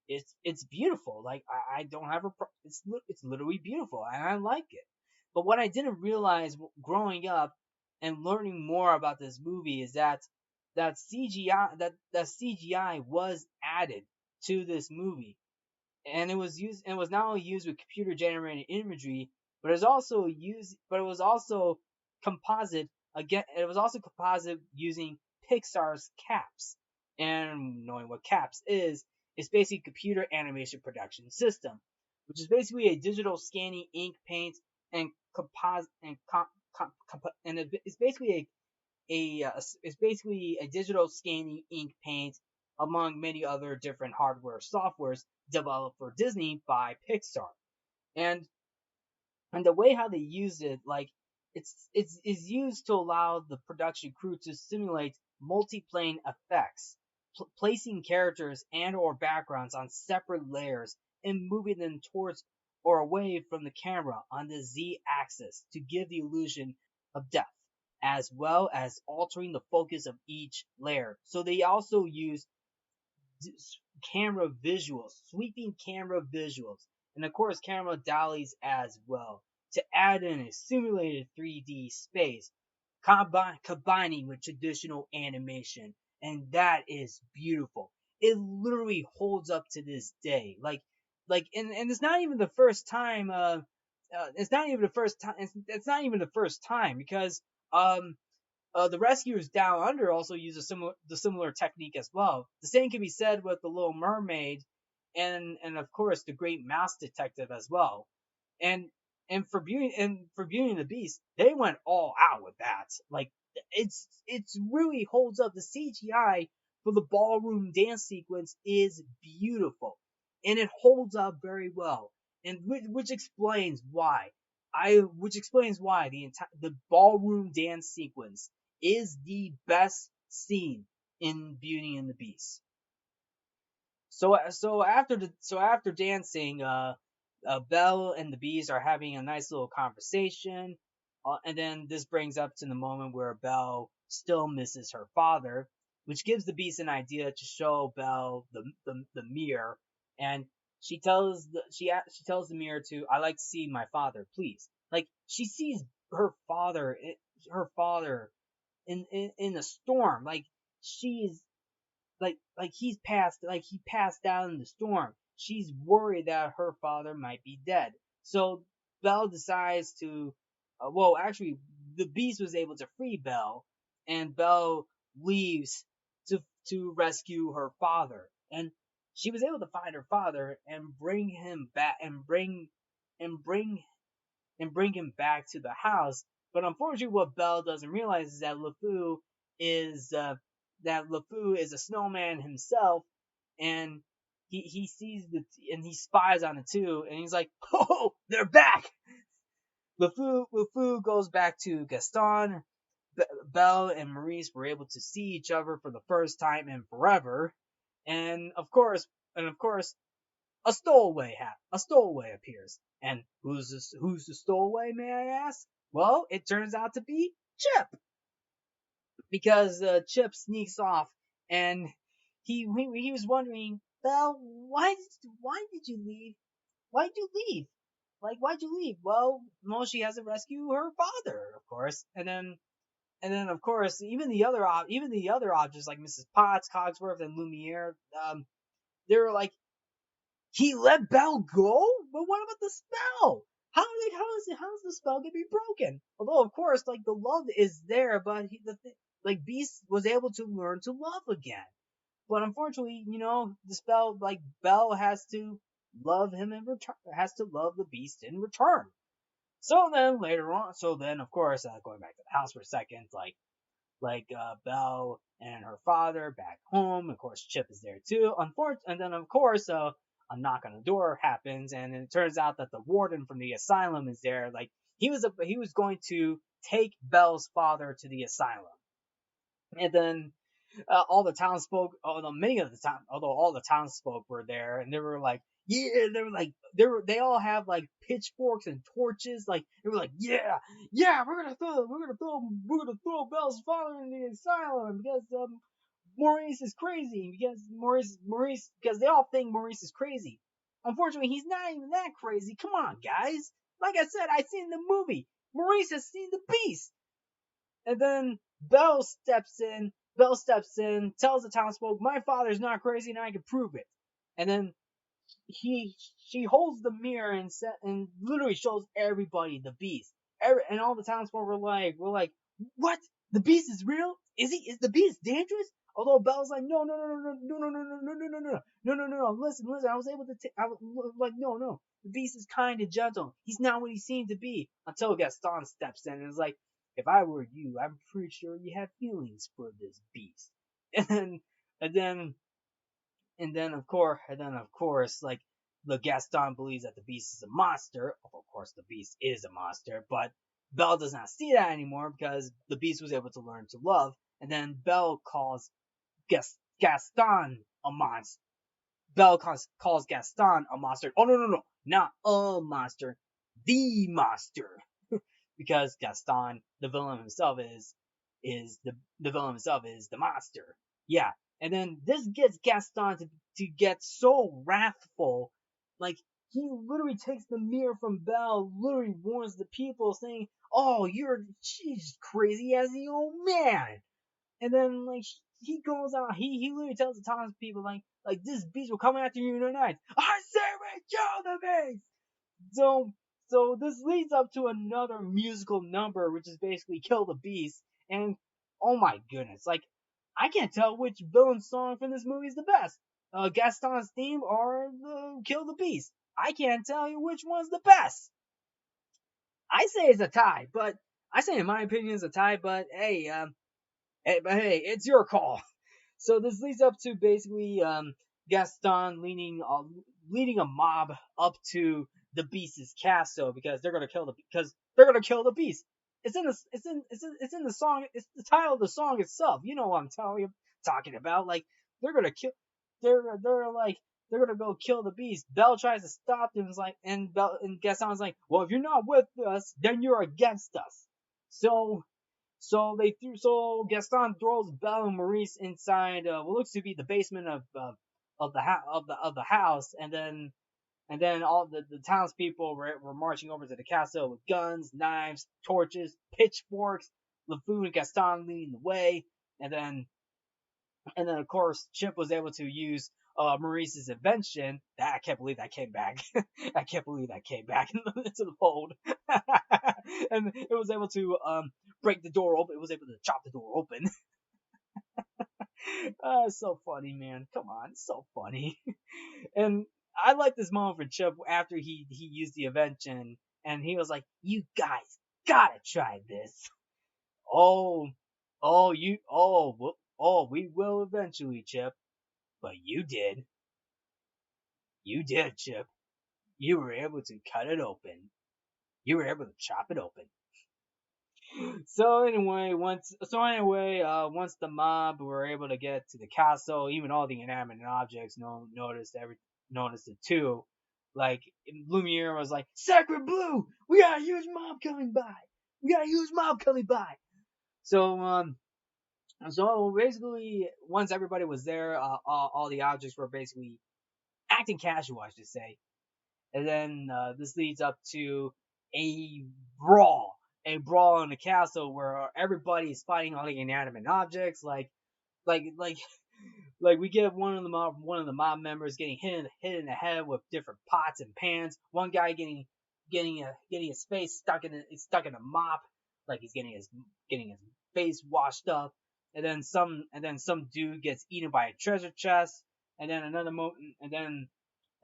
[SPEAKER 1] it's beautiful. Like I don't have a it's literally beautiful and I like it. But what I didn't realize growing up and learning more about this movie is that CGI was added to this movie, and it was not only used with computer generated imagery, but it was also composite again. It was also composite using Pixar's CAPS. And knowing what CAPS is, it's basically computer animation production system, which is basically a digital scanning ink paint and composite and it's basically it's basically a digital scanning ink paint among many other different hardware softwares developed for Disney by Pixar. And the way how they used it, like it's used to allow the production crew to simulate multiplane effects, placing characters and or backgrounds on separate layers and moving them towards or away from the camera on the z-axis to give the illusion of depth, as well as altering the focus of each layer. So they also use camera visuals, sweeping camera visuals, and of course camera dollies as well to add in a simulated 3D space, combining with traditional animation, and that is beautiful. It literally holds up to this day. And it's not even the first time. It's not even the first time. It's not even the first time because the rescuers down under also use the similar technique as well. The same can be said with the Little Mermaid, and of course the Great Mouse Detective as well. And for Beauty and the Beast, they went all out with that. Like it's really holds up. The CGI for the ballroom dance sequence is beautiful, and it holds up very well, and which explains why the ballroom dance sequence is the best scene in Beauty and the Beast. So after dancing, Belle and the Beast are having a nice little conversation, and then this brings up to the moment where Belle still misses her father, which gives the Beast an idea to show Belle the mirror, and she tells the mirror to, "I like to see my father, please." Like she sees her father in a storm. Like she's he passed out in the storm. She's worried that her father might be dead. So Belle decides to actually the Beast was able to free Belle, and Belle leaves to rescue her father. And she was able to find her father and bring him back and bring him back to the house. But unfortunately, what Belle doesn't realize is is uh, that LeFou is a snowman himself, and he sees and he spies on the two, and he's like, "Oh, they're back!" LeFou goes back to Gaston. Belle and Maurice were able to see each other for the first time in forever, and of course, a stowaway appears. And who's the stowaway, may I ask? Well, it turns out to be Chip, because Chip sneaks off, and he was wondering, Belle, why did you leave? Why did you leave? Like, why'd you leave? Well, she has to rescue her father, of course. And then of course, even the other objects like Mrs. Potts, Cogsworth, and Lumiere, they were like, he let Belle go? But what about the spell? How is the spell gonna be broken? Although of course, like the love is there, but like Beast was able to learn to love again. But unfortunately, the spell, like Belle has to love him in return, has to love the Beast in return. So then later on, of course, going back to the house for a second, Belle and her father back home. Of course, Chip is there too. And then of course, a knock on the door happens, and it turns out that the warden from the asylum is there. Like he was going to take Belle's father to the asylum, and then all the townsfolk, although all the townsfolk were there, and they were like, yeah, they all have like pitchforks and torches, like they were like, yeah, we're gonna throw Belle's father in the asylum because Maurice is crazy, because because they all think Maurice is crazy. Unfortunately, he's not even that crazy. Come on, guys. Like I said, I seen the movie. Maurice has seen the Beast. And then Belle steps in, tells the townsfolk, "My father's not crazy, and I can prove it." And then she holds the mirror and literally shows everybody the Beast. And all the townsfolk were like, "What? The Beast is real? Is the Beast dangerous?" Although Belle's like, "No, no, no, no, no, no, no, no, no, no, no, no, no, no, no, no. Listen. I was able to. I was like, no, no. The Beast is kind and gentle. He's not what he seemed to be." Until Gaston steps in and is like, "If I were you, I'm pretty sure you have feelings for this Beast." And then, and then and then of course, like the Gaston believes that the Beast is a monster. Of course, the Beast is a monster, but Belle does not see that anymore because the Beast was able to learn to love. And then Belle calls Gaston a monster. Belle calls Gaston a monster. Oh, no, no, no, not a monster, the monster, because Gaston, the villain himself, is the villain himself is the monster. Yeah, and then this gets Gaston to get so wrathful, like he literally takes the mirror from Belle, literally warns the people, saying, "Oh, she's crazy as the old man." And then like he goes out, he literally tells the townspeople like this Beast will come after you tonight. I say we kill the Beast. So this leads up to another musical number, which is basically Kill the Beast. And oh my goodness, like I can't tell which villain song from this movie is the best. Gaston's theme or the Kill the Beast. I can't tell you which one's the best. I say it's a tie, but I say in my opinion it's a tie. But hey, it's your call. So this leads up to basically Gaston leading a mob up to the Beast's castle because they're gonna kill the Beast. It's in the song. It's the title of the song itself. You know what I'm talking about. Like they're gonna kill. They're like they're gonna go kill the Beast. Belle tries to stop them. And Gaston's like, well, if you're not with us, then you're against us. So so Gaston throws Belle and Maurice inside what looks to be the basement of the house, and then all the townspeople were marching over to the castle with guns, knives, torches, pitchforks. LeFou and Gaston leading the way, and then of course Chip was able to use Maurice's invention. I can't believe that came back. I can't believe that came back into the fold. And it was able to break the door open. It was able to chop the door open. It's so funny, man. Come on, it's so funny. And I like this moment for Chip after he used the invention, and he was like, "You guys gotta try this." Oh, we will eventually, Chip. But you did, Chip. You were able to cut it open. You were able to chop it open. Once the mob were able to get to the castle, even all the inanimate objects noticed it too. Like Lumiere was like, "Sacred Blue, we got a huge mob coming by. We got a huge mob coming by." So basically, once everybody was there, all the objects were basically acting casual, I should say. And then this leads up to a brawl, a brawl in the castle where everybody is fighting all the inanimate objects, like like like we get one of the mob members getting hit in the head with different pots and pans. One guy getting his face stuck in a mop, like he's getting his face washed up. And then some dude gets eaten by a treasure chest. And then another moment and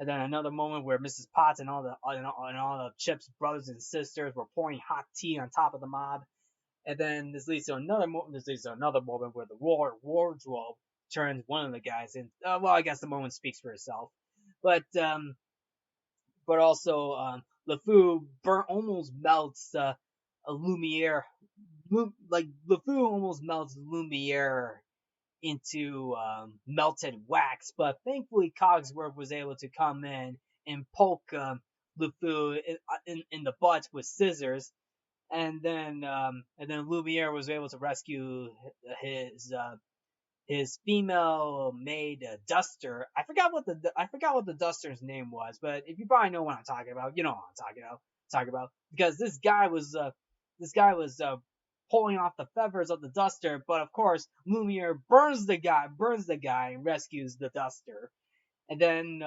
[SPEAKER 1] then another moment where Mrs. Potts and all the Chip's brothers and sisters were pouring hot tea on top of the mob. And then this leads to another moment where the wardrobe turns one of the guys in. Well, I guess the moment speaks for itself. But also LeFou almost melts a Lumiere. Like LeFou almost melts Lumiere into melted wax, but thankfully Cogsworth was able to come in and poke LeFou in the butt with scissors, and then Lumiere was able to rescue his female maid Duster. I forgot what the Duster's name was, but if you probably know what I'm talking about, you know what I'm talking about because this guy was pulling off the feathers of the Duster, but of course Lumiere burns the guy and rescues the Duster. And then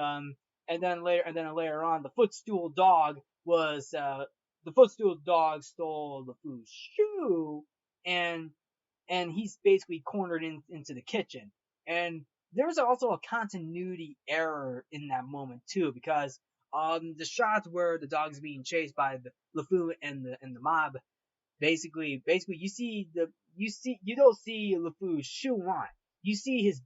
[SPEAKER 1] later on the footstool dog stole the food's shoe, and he's basically cornered into the kitchen. And there's also a continuity error in that moment too, because the shots where the dog's being chased by the LeFou and the mob, basically you don't see LeFou's shoe on. You see his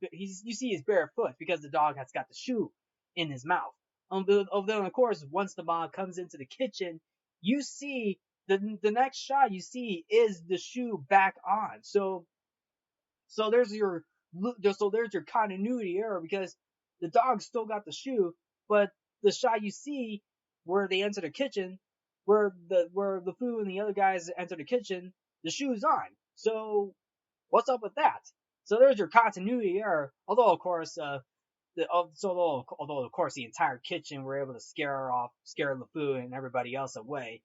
[SPEAKER 1] bare foot because the dog has got the shoe in his mouth. Then of course once the mob comes into the kitchen, you see the next shot you see is the shoe back on. So there's your continuity error because the dog still got the shoe, but the shot you see where they enter the kitchen, where the food and the other guys enter the kitchen, the shoe's on. So what's up with that? So there's your continuity error. Although of course, although of course the entire kitchen were able to scare LeFou and everybody else away.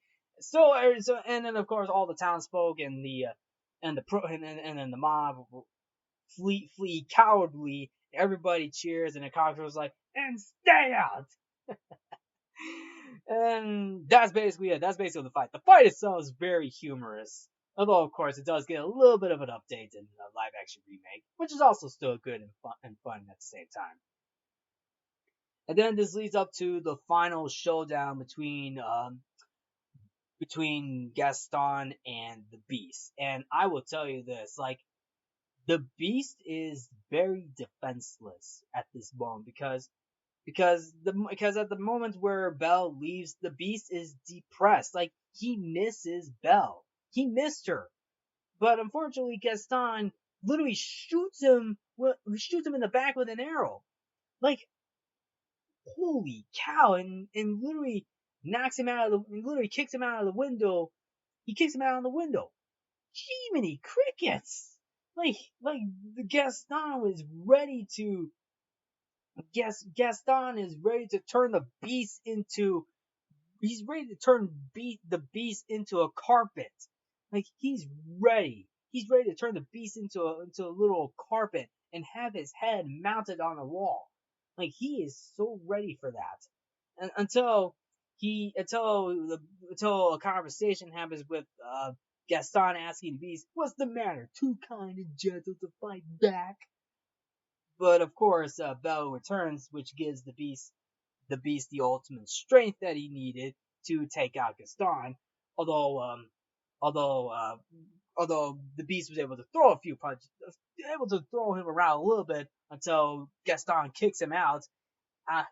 [SPEAKER 1] And then of course all the townsfolk and then the mob flee cowardly. Everybody cheers, and the cocktail was like, "And stay out." And that's basically it. That's basically the fight. The fight itself is very humorous, although of course it does get a little bit of an update in the live action remake, which is also still good and fun at the same time. And then this leads up to the final showdown between Gaston and the Beast. And I will tell you this, like, the Beast is very defenseless at this moment because at the moment where Belle leaves, the Beast is depressed. Like, he misses Belle. He missed her. But unfortunately Gaston literally shoots him in the back with an arrow. Like, holy cow, and literally literally kicks him out of the window. He kicks him out of the window. Jiminy crickets! Like the Gaston is ready to turn the beast into he's ready to turn the beast into a carpet. Like, he's ready to turn the beast into a little carpet and have his head mounted on a wall. Like, he is so ready for that. And until a conversation happens with Gaston asking the beast, "What's the matter? Too kind and gentle to fight back?" But of course, Belle returns, which gives the beast the ultimate strength that he needed to take out Gaston. Although, although, uh, although the beast was able to throw a few punches, able to throw him around a little bit until Gaston kicks him out of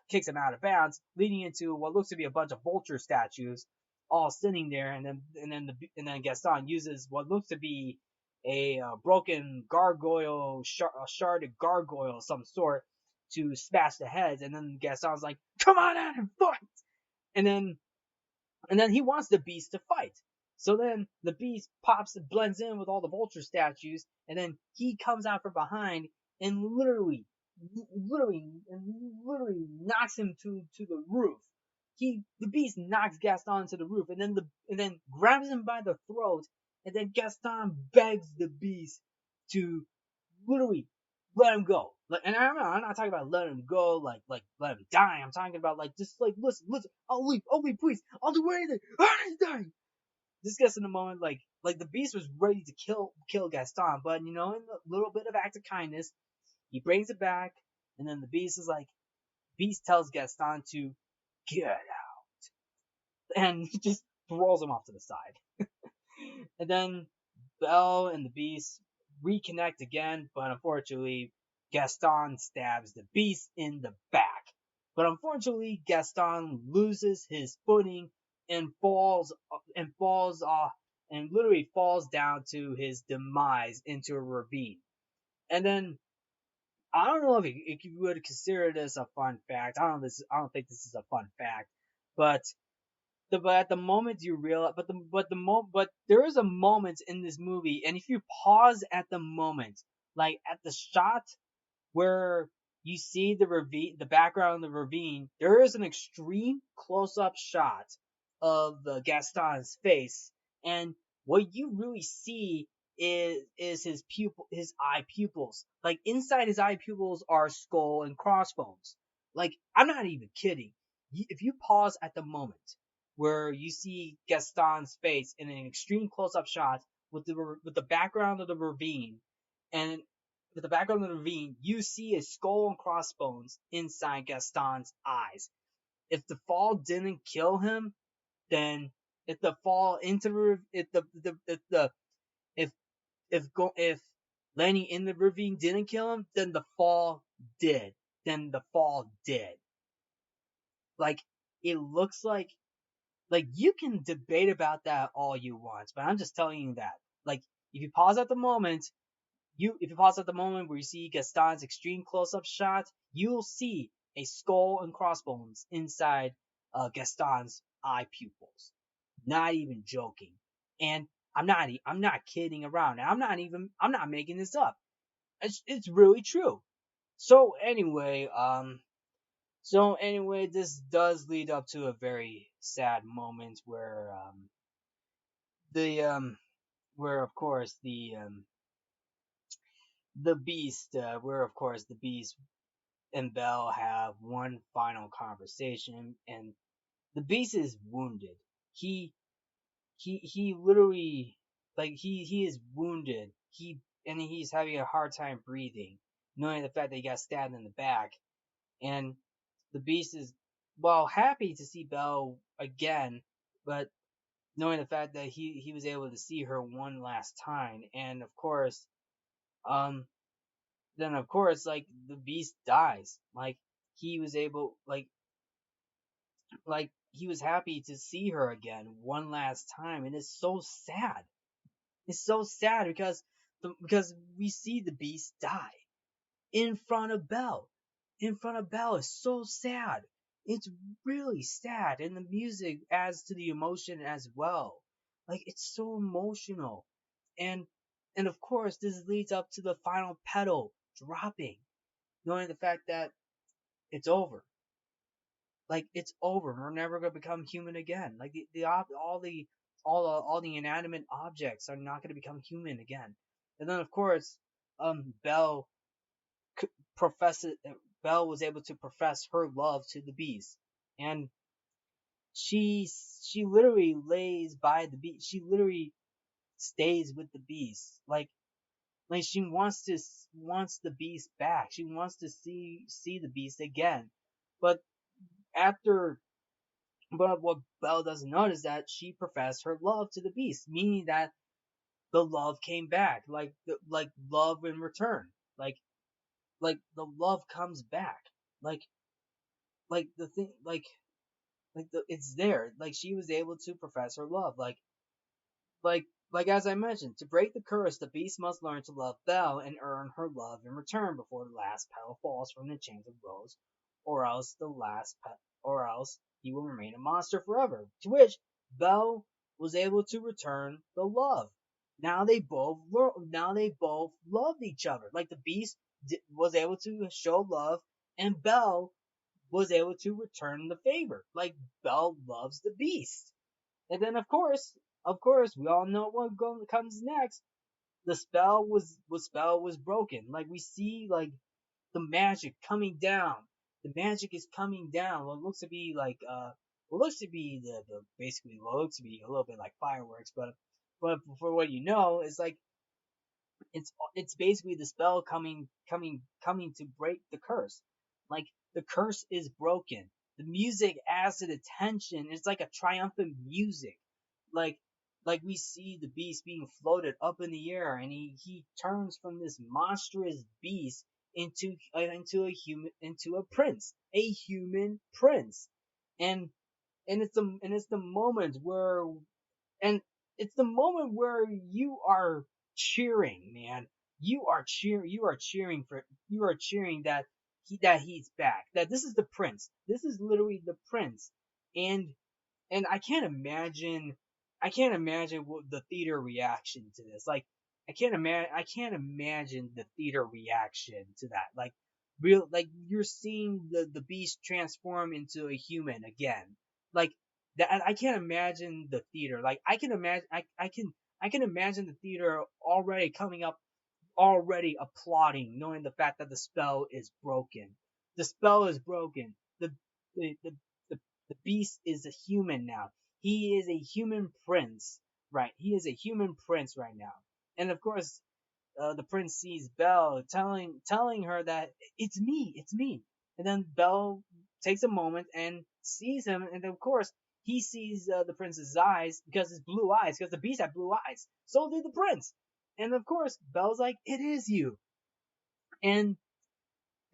[SPEAKER 1] bounds, leading into what looks to be a bunch of vulture statues, all sitting there, and then Gaston uses what looks to be a broken gargoyle, sharded gargoyle of some sort, to smash the heads, and then Gaston's like, "Come on out and fight!" And then he wants the beast to fight. So then the beast blends in with all the vulture statues, and then he comes out from behind and literally knocks him to the roof. the beast knocks Gaston to the roof, and then grabs him by the throat, and then Gaston begs the beast to literally let him go. Like, and I'm not talking about letting him go, like let him die. I'm talking about like just like listen, I'll leave, please, I'll do anything. He's dying. This gets in the moment like the beast was ready to kill Gaston, but in a little bit of act of kindness, he brings it back, and then the beast tells Gaston to get out, and he just throws him off to the side. And then Belle and the beast reconnect again, but unfortunately, Gaston stabs the beast in the back. But unfortunately, Gaston loses his footing and falls off and literally falls down to his demise into a ravine. And then I don't know if you would consider this a fun fact. I don't think this is a fun fact, but but at the moment you realize, but there is a moment in this movie, and if you pause at the moment, like at the shot where you see the ravine, the background of the ravine, there is an extreme close-up shot of Gaston's face, and what you really see is his eye pupils. Like inside his eye pupils are skull and crossbones. Like I'm not even kidding. If you pause at the moment where you see Gaston's face in an extreme close-up shot with the background of the ravine, and with the background of the ravine, you see a skull and crossbones inside Gaston's eyes. If the fall didn't kill him, then if the fall into if if landing in the ravine didn't kill him, then the fall did. Then the fall did. Like it looks like you can debate about that all you want, but I'm just telling you that. Like if you pause at the moment, if you pause at the moment where you see Gaston's extreme close-up shot, you'll see a skull and crossbones inside Gaston's eye pupils. Not even joking. And I'm not kidding around. I'm not making this up. It's really true. So anyway, this does lead up to a very sad moment the where of course the beast and Belle have one final conversation, and the beast is wounded. He he literally he is wounded. He's having a hard time breathing, knowing the fact that he got stabbed in the back, and the beast is happy to see Belle again, but knowing the fact that he was able to see her one last time, and of course, um, then of course like the beast dies. He was able he was happy to see her again one last time, and it's so sad. It's so sad because we see the beast die in front of Belle. In front of Belle is so sad. It's really sad, and the music adds to the emotion as well. Like it's so emotional, and of course this leads up to the final pedal dropping, knowing the fact that it's over. Like it's over. We're never gonna become human again. Like all the inanimate objects are not gonna become human again. And then of course, Belle professes. Belle was able to profess her love to the beast, and she she literally lays by the beast. She literally stays with the beast. She wants the beast back. She wants to see the beast again. But after But what Belle doesn't know is that she professed her love to the beast, meaning that the love came back, like love in return, like the love comes back, like the thing, it's there, like she was able to profess her love, like as I mentioned, to break the curse, the beast must learn to love Belle and earn her love in return before the last petal falls from the chains of rose, or else he will remain a monster forever. To which Belle was able to return the love. Now they both loved each other. Like the beast was able to show love, and Belle was able to return the favor. Like Belle loves the Beast, and then of course, we all know what comes next. The spell was broken. Like we see like the magic coming down. The magic is coming down. What looks to be like what looks to be the basically what looks to be a little bit like fireworks, but for what you know, it's like it's basically the spell coming to break the curse. Like the curse is broken. The music adds to the tension. It's like a triumphant music. Like like we see the beast being floated up in the air, and he turns from this monstrous beast into a prince, a human prince, and and it's the moment where and it's the moment where you are cheering, man. You are cheering that he's back. That this is the prince. This is literally the prince. And and I can't imagine what the theater reaction to this. Like I can't imagine the theater reaction to that. Like real like you're seeing the beast transform into a human again. Like that I can't imagine the theater. Like I can imagine the theater already coming up, already applauding, knowing the fact that the spell is broken. The spell is broken. The the the, the beast is a human now. He is a human prince, right? He is a human prince right now. And of course, the prince sees Belle, telling her that it's me. And then Belle takes a moment and sees him, and of course he sees the prince's eyes because his blue eyes, because the beast had blue eyes. So did the prince. And of course, Belle's like, "It is you." And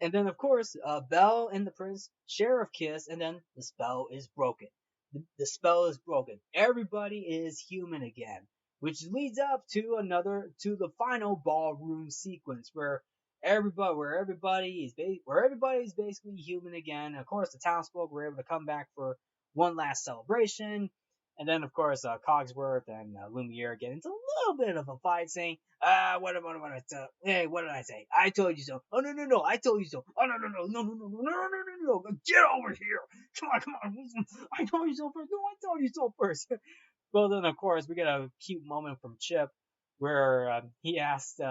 [SPEAKER 1] and then, of course, Belle and the prince share a kiss, and then the spell is broken. The spell is broken. Everybody is human again, which leads up to the final ballroom sequence where everybody is basically human again. Of course, the townsfolk were able to come back for one last celebration. And then, of course, Cogsworth and Lumiere get into a little bit of a fight, saying, what did I say? I told you so. Oh, no, no, no, I told you so. Oh, no, no, no, no, no, no, no, no, no, no, no, get over here. Come on. I told you so first. No, I told you so first. Well, then, of course, we get a cute moment from Chip where he asked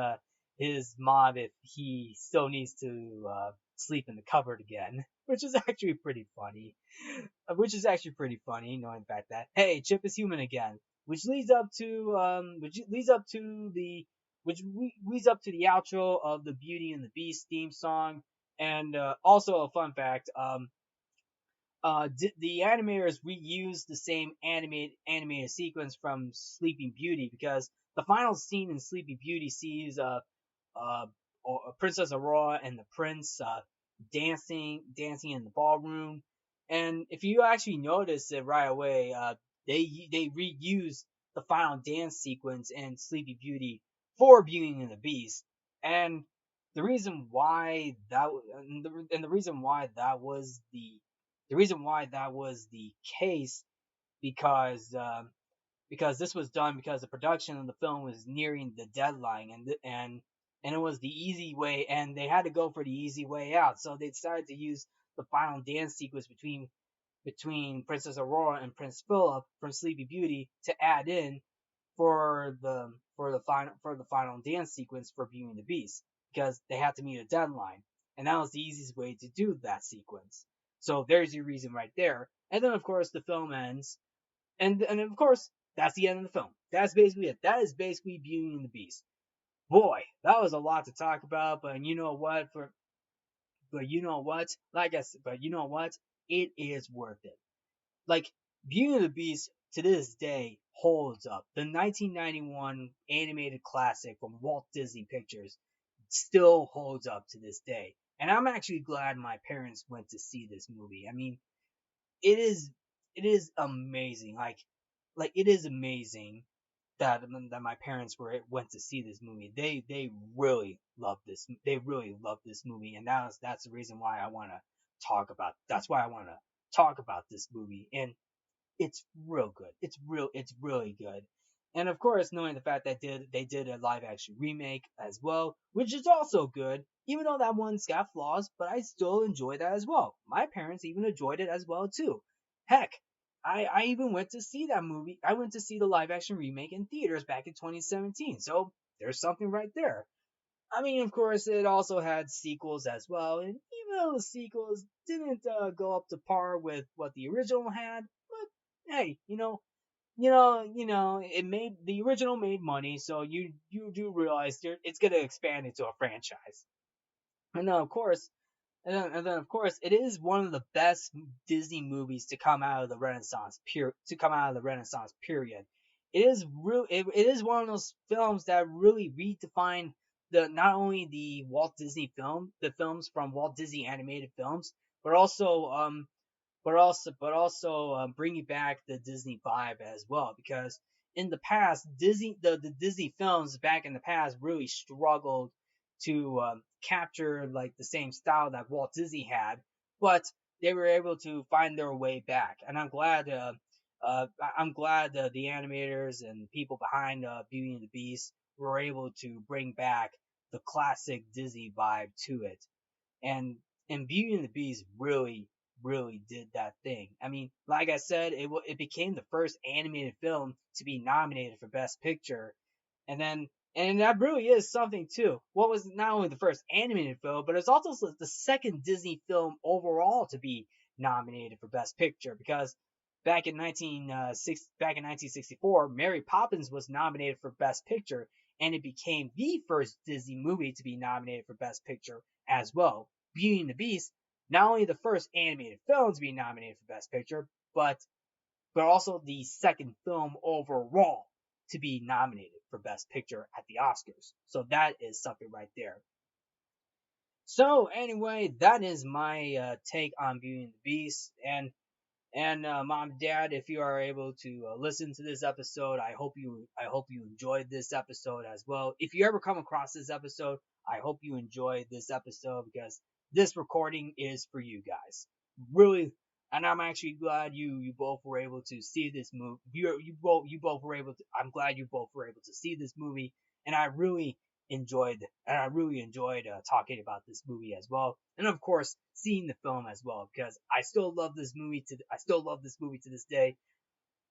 [SPEAKER 1] his mom if he still needs to sleep in the cupboard again, which is actually pretty funny. Knowing the fact that hey, Chip is human again, which leads up to the outro of the Beauty and the Beast theme song, and also a fun fact, the animators reused the same animated sequence from Sleeping Beauty because the final scene in Sleeping Beauty sees uh, Princess Aurora and the prince dancing in the ballroom. And if you actually notice it right away, they reused the final dance sequence in Sleepy Beauty for Beauty and the Beast. And the reason why that and the reason why that was the case because because this was done because the production of the film was nearing the deadline, and it was the easy way, and they had to go for the easy way out. So they decided to use the final dance sequence between Princess Aurora and Prince Philip from Sleepy Beauty to add in for the final dance sequence for Beauty and the Beast because they had to meet a deadline, and that was the easiest way to do that sequence. So there's your reason right there. And then of course the film ends, and of course that's the end of the film. That's basically it. That is basically Beauty and the Beast. Boy, that was a lot to talk about, but you know what? But you know what? It is worth it. Like Beauty and the Beast to this day holds up. The 1991 animated classic from Walt Disney Pictures still holds up to this day. And I'm actually glad my parents went to see this movie. I mean, it is amazing. Like it is amazing that my parents went to see this movie. They really love this. They really love this movie, and that's the reason why I want to talk about. That's why I want to talk about this movie, and it's real good. It's really good. And of course, knowing the fact that they did a live action remake as well, which is also good, even though that one's got flaws, but I still enjoy that as well. My parents even enjoyed it as well too. Heck, I even went to see that movie. I went to see the live action remake in theaters back in 2017. So there's something right there. I mean, of course, it also had sequels as well, and even though the sequels didn't go up to par with what the original had, but hey, it made the original made money, so you do realize it's gonna expand into a franchise. And then of course, of course, it is one of the best Disney movies to come out of the Renaissance period. It is one of those films that really redefined the not only the the films from Walt Disney animated films, but also bringing back the Disney vibe as well. Because in the past, the Disney films back in the past really struggled to capture like the same style that Walt Disney had, but they were able to find their way back, and I'm glad the animators and people behind Beauty and the Beast were able to bring back the classic Disney vibe to it, and Beauty and the Beast really did that thing. I mean, like I said, it became the first animated film to be nominated for Best Picture, and then and that really is something too. What was not only the first animated film, but it's also the second Disney film overall to be nominated for Best Picture, because back in 1964, Mary Poppins was nominated for Best Picture, and it became the first Disney movie to be nominated for Best Picture as well. Beauty and the Beast, not only the first animated film to be nominated for Best Picture, but also the second film overall to be nominated for Best Picture at the Oscars. So that is something right there. So anyway, that is my take on Beauty and the Beast, and mom, dad, if you are able to listen to this episode, I hope you enjoyed this episode as well. If you ever come across this episode, I hope you enjoyed this episode, because this recording is for you guys. Really, and I'm actually glad you both were able to see this movie. You both were able to. I'm glad you both were able to see this movie, and I really enjoyed talking about this movie as well, and of course seeing the film as well, because I still love this movie to this day.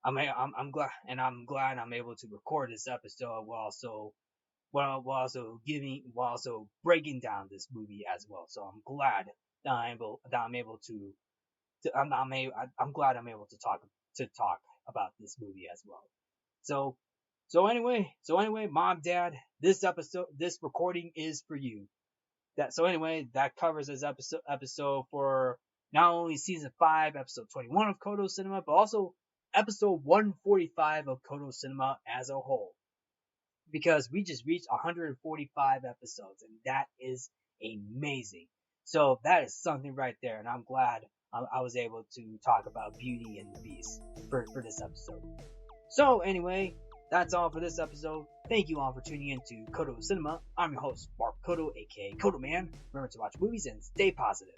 [SPEAKER 1] I'm glad I'm able to record this episode while also breaking down this movie as well. So I'm glad that I'm able to I'm glad I'm able to talk about this movie as well. So so anyway, mom, dad, this recording is for you. That covers this episode for not only season 5, episode 21 of Codo Cinema, but also episode 145 of Codo Cinema as a whole. Because we just reached 145 episodes, and that is amazing. So that is something right there, and I'm glad I was able to talk about Beauty and the Beast for this episode. So anyway, that's all for this episode. Thank you all for tuning in to Codo Cinema. I'm your host, Mark Codo, aka Codoman. Remember to watch movies and stay positive.